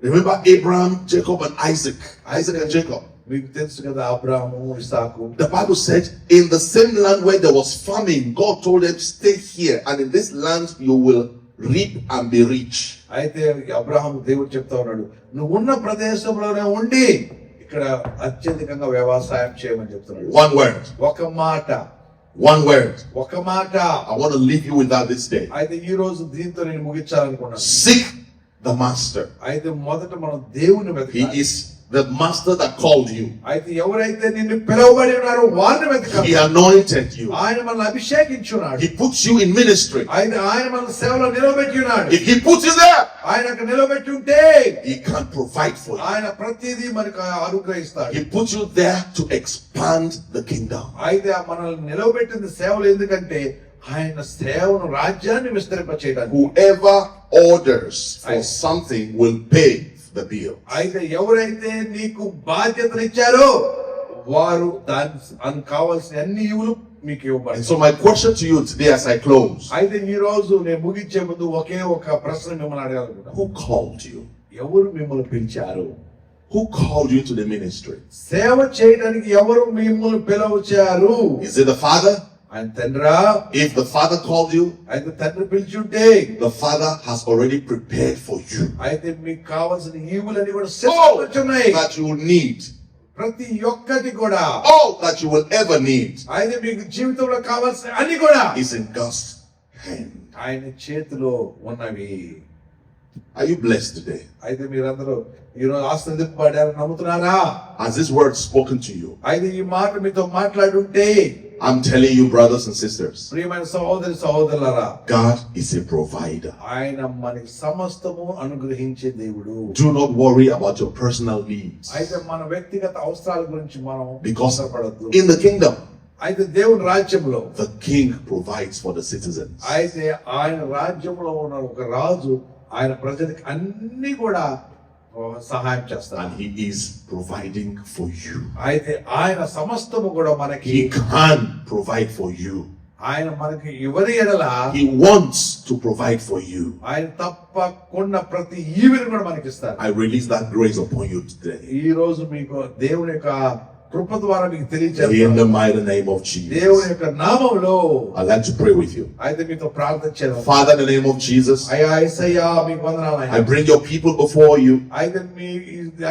Speaker 1: Remember Abraham, Jacob, and Isaac. Isaac and Jacob.
Speaker 2: మీకు తెలుసు కదా అబ్రాహాము ఇస్సాకు.
Speaker 1: The Bible said, in the same land where there was famine, God told them, stay here, and in this land you will reap and be rich.
Speaker 2: అయితే అబ్రాహాము దేవుడు చెప్తా ఉన్నాడు, నువ్వు ఉన్న ప్రదేశంలోనే ఉండి ఇక్కడ అత్యధికంగా వ్యవసాయం చేయమని చెప్తున్నాడు.
Speaker 1: One word.
Speaker 2: ఒక మాట,
Speaker 1: One word.
Speaker 2: ఒక మాట.
Speaker 1: I want to leave you with that this day.
Speaker 2: అయితే ఈ రోజు దీంతో నేను ముగించాలనుకున్నాను.
Speaker 1: Seek the master.
Speaker 2: అయితే మొదట మనం దేవుని
Speaker 1: He
Speaker 2: వెతకాలి.
Speaker 1: is the master that called you.
Speaker 2: అయితే ఎవరైతే నిన్ను పిలువబడి ఉన్నారో వారిని వెతకాలి.
Speaker 1: He anointed you.
Speaker 2: ఆయన మనల్ని అభిషేకించున్నాడు.
Speaker 1: He puts you in ministry.
Speaker 2: అయితే ఆయన మన సేవలో నిలబెట్టి ఉన్నాడు.
Speaker 1: If he puts you there,
Speaker 2: ఆయన అక్కడ నిలబెట్టి ఉంటే
Speaker 1: he can provide for you.
Speaker 2: ఆయన ప్రతిదీ మనకు అనుగ్రహిస్తాడు.
Speaker 1: He puts you there to expand the kingdom.
Speaker 2: అయితే మనల్ని నిలబెట్టింది సేవలు ఎందుకంటే ఆయన సేవను రాజ్యాన్ని విస్తరింపచేయడానికి.
Speaker 1: Whoever orders for something will pay the bill.
Speaker 2: అయితే ఎవరైతే నీకు బాధ్యతలు ఇచ్చారో వారు దానికి కావాల్సిన అన్ని ఇవులు మీకు
Speaker 1: And
Speaker 2: ఇవ్వబడతాయి.
Speaker 1: so my question to you today as I close,
Speaker 2: అయితే ఈ రోజు నేను ముగించే ముందు ఒకే ఒక ప్రశ్న మిమ్మల్ని అడగాలనుకుంటున్నాను.
Speaker 1: who called you?
Speaker 2: ఎవరు మిమ్మల్ని పిలిచారు?
Speaker 1: Who called you to the ministry?
Speaker 2: సేవ చేయడానికి ఎవరు మిమ్మల్ని పిలవచ్చారు?
Speaker 1: Is it the Father?
Speaker 2: ఆయన తండ్రా?
Speaker 1: If the Father called you,
Speaker 2: అయితే తండ్రి పిలిచుంటే
Speaker 1: the Father has already prepared for you
Speaker 2: అయితే మీకు కావాల్సిన ఈవులన్నీ కూడా
Speaker 1: all
Speaker 2: సిద్ధపరచున్నాయి.
Speaker 1: that you will need,
Speaker 2: ప్రతి ఒక్కటి కూడా
Speaker 1: all that you will ever need
Speaker 2: అయితే మీకు జీవితంలో కావాల్సిన అన్ని కూడా
Speaker 1: is in God's hand.
Speaker 2: ఆయన చేతిలో ఉన్నవి.
Speaker 1: Are you blessed today?
Speaker 2: అయితే మీరందరూ ఈ రోజు ఆశీర్వదింపబడారని నమ్ముతున్నారా?
Speaker 1: Has this word spoken to you?
Speaker 2: అయితే ఈ మాట మీతో మాట్లాడుంటే
Speaker 1: I'm telling you, brothers and sisters,
Speaker 2: ప్రియమైన సహోదరి సహోదరులారా,
Speaker 1: God is a provider.
Speaker 2: ఆయన మనకి సమస్తము అనుగ్రహించే దేవుడు.
Speaker 1: Do not worry about your personal needs,
Speaker 2: అయితే మన వ్యక్తిగత అవసరాల గురించి మనం
Speaker 1: because
Speaker 2: అవసరపడద్దు.
Speaker 1: in the kingdom,
Speaker 2: అయితే దేవుని రాజ్యంలో
Speaker 1: the king provides for the citizens.
Speaker 2: అయితే ఆయన రాజ్యంలో ఉన్న ఒక రాజు ఆయన ప్రజలకు అన్ని కూడా సహాయం చేస్తారు.
Speaker 1: And he is providing for you.
Speaker 2: అయితే ఆయన సమస్తము కూడా మనకి
Speaker 1: He can provide for you.
Speaker 2: ఆయన మనకి ఎవరి ఎడల
Speaker 1: He wants to provide for you.
Speaker 2: ఆయన తప్పకుండా ప్రతి ఈవిని కూడా మనకి ఇస్తారు.
Speaker 1: I release that grace upon you today.
Speaker 2: ఈ రోజు మీకు దేవుని యొక్క కృప ద్వారా మీకు
Speaker 1: In
Speaker 2: తెలియజేస్తాను.
Speaker 1: the mighty name of
Speaker 2: దేవుని
Speaker 1: Jesus.
Speaker 2: యొక్క నామములో
Speaker 1: I'd like to pray with you.
Speaker 2: అయితే మీతో ప్రార్థన చేద్దాం.
Speaker 1: Father, in the name of Jesus,
Speaker 2: అయ్యా యేసయ్యా మీకు వందనాలు
Speaker 1: I
Speaker 2: అయ్యా.
Speaker 1: bring your people before you.
Speaker 2: అయితే మీ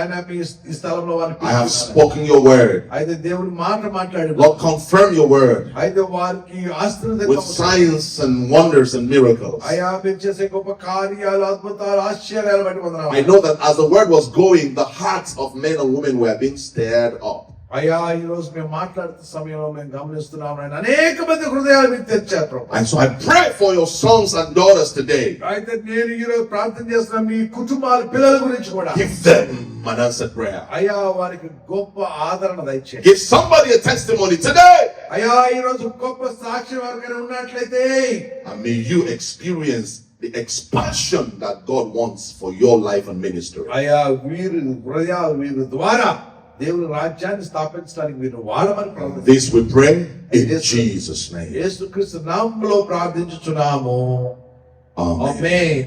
Speaker 2: ఆయన మీ ఈ స్థలంలో వారిని
Speaker 1: I have
Speaker 2: పిలుస్తున్నాను.
Speaker 1: spoken your word.
Speaker 2: అయితే దేవుని మాట మాట్లాడు.
Speaker 1: Lord, confirm your word
Speaker 2: అయితే వారికి
Speaker 1: with signs and wonders and miracles.
Speaker 2: అయ్యా మీరు చేసే గొప్ప కార్యాలు అద్భుతాలు ఆశ్చర్యాలు బట్టి వందనాలు.
Speaker 1: I know that as the word was going, the hearts of men and women were being stirred up.
Speaker 2: అయ్యా ఈ రోజు మేము మాట్లాడుతున్న సమయంలో మేము గమనిస్తున్నాం ఆయన అనేక మంది హృదయాలు మీరు తెచ్చారు ప్రభు.
Speaker 1: And so I pray for your sons and daughters today.
Speaker 2: అయితే నేను ఈ రోజు ప్రార్థన చేస్తున్న మీ కుటుంబాల పిల్లల గురించి కూడా
Speaker 1: Give them an answered prayer.
Speaker 2: అయ్యా వారికి గొప్ప ఆదరణ దయచేయండి.
Speaker 1: Give somebody a testimony today.
Speaker 2: అయ్యా ఈ రోజు గొప్ప సాక్షి వారికైనా ఉన్నట్లయితే
Speaker 1: And may you experience the expansion that God wants for your life and ministry.
Speaker 2: అయ్యా వీరి ద్వారా దేవుని రాజ్యాన్ని స్థాపించడానికి మీరు వాడమని ప్రార్థన.
Speaker 1: This we pray in Jesus' name.
Speaker 2: యేసుక్రీస్తు నామములో ప్రార్థించుచున్నాము.
Speaker 1: Amen.
Speaker 2: ఆమేన్.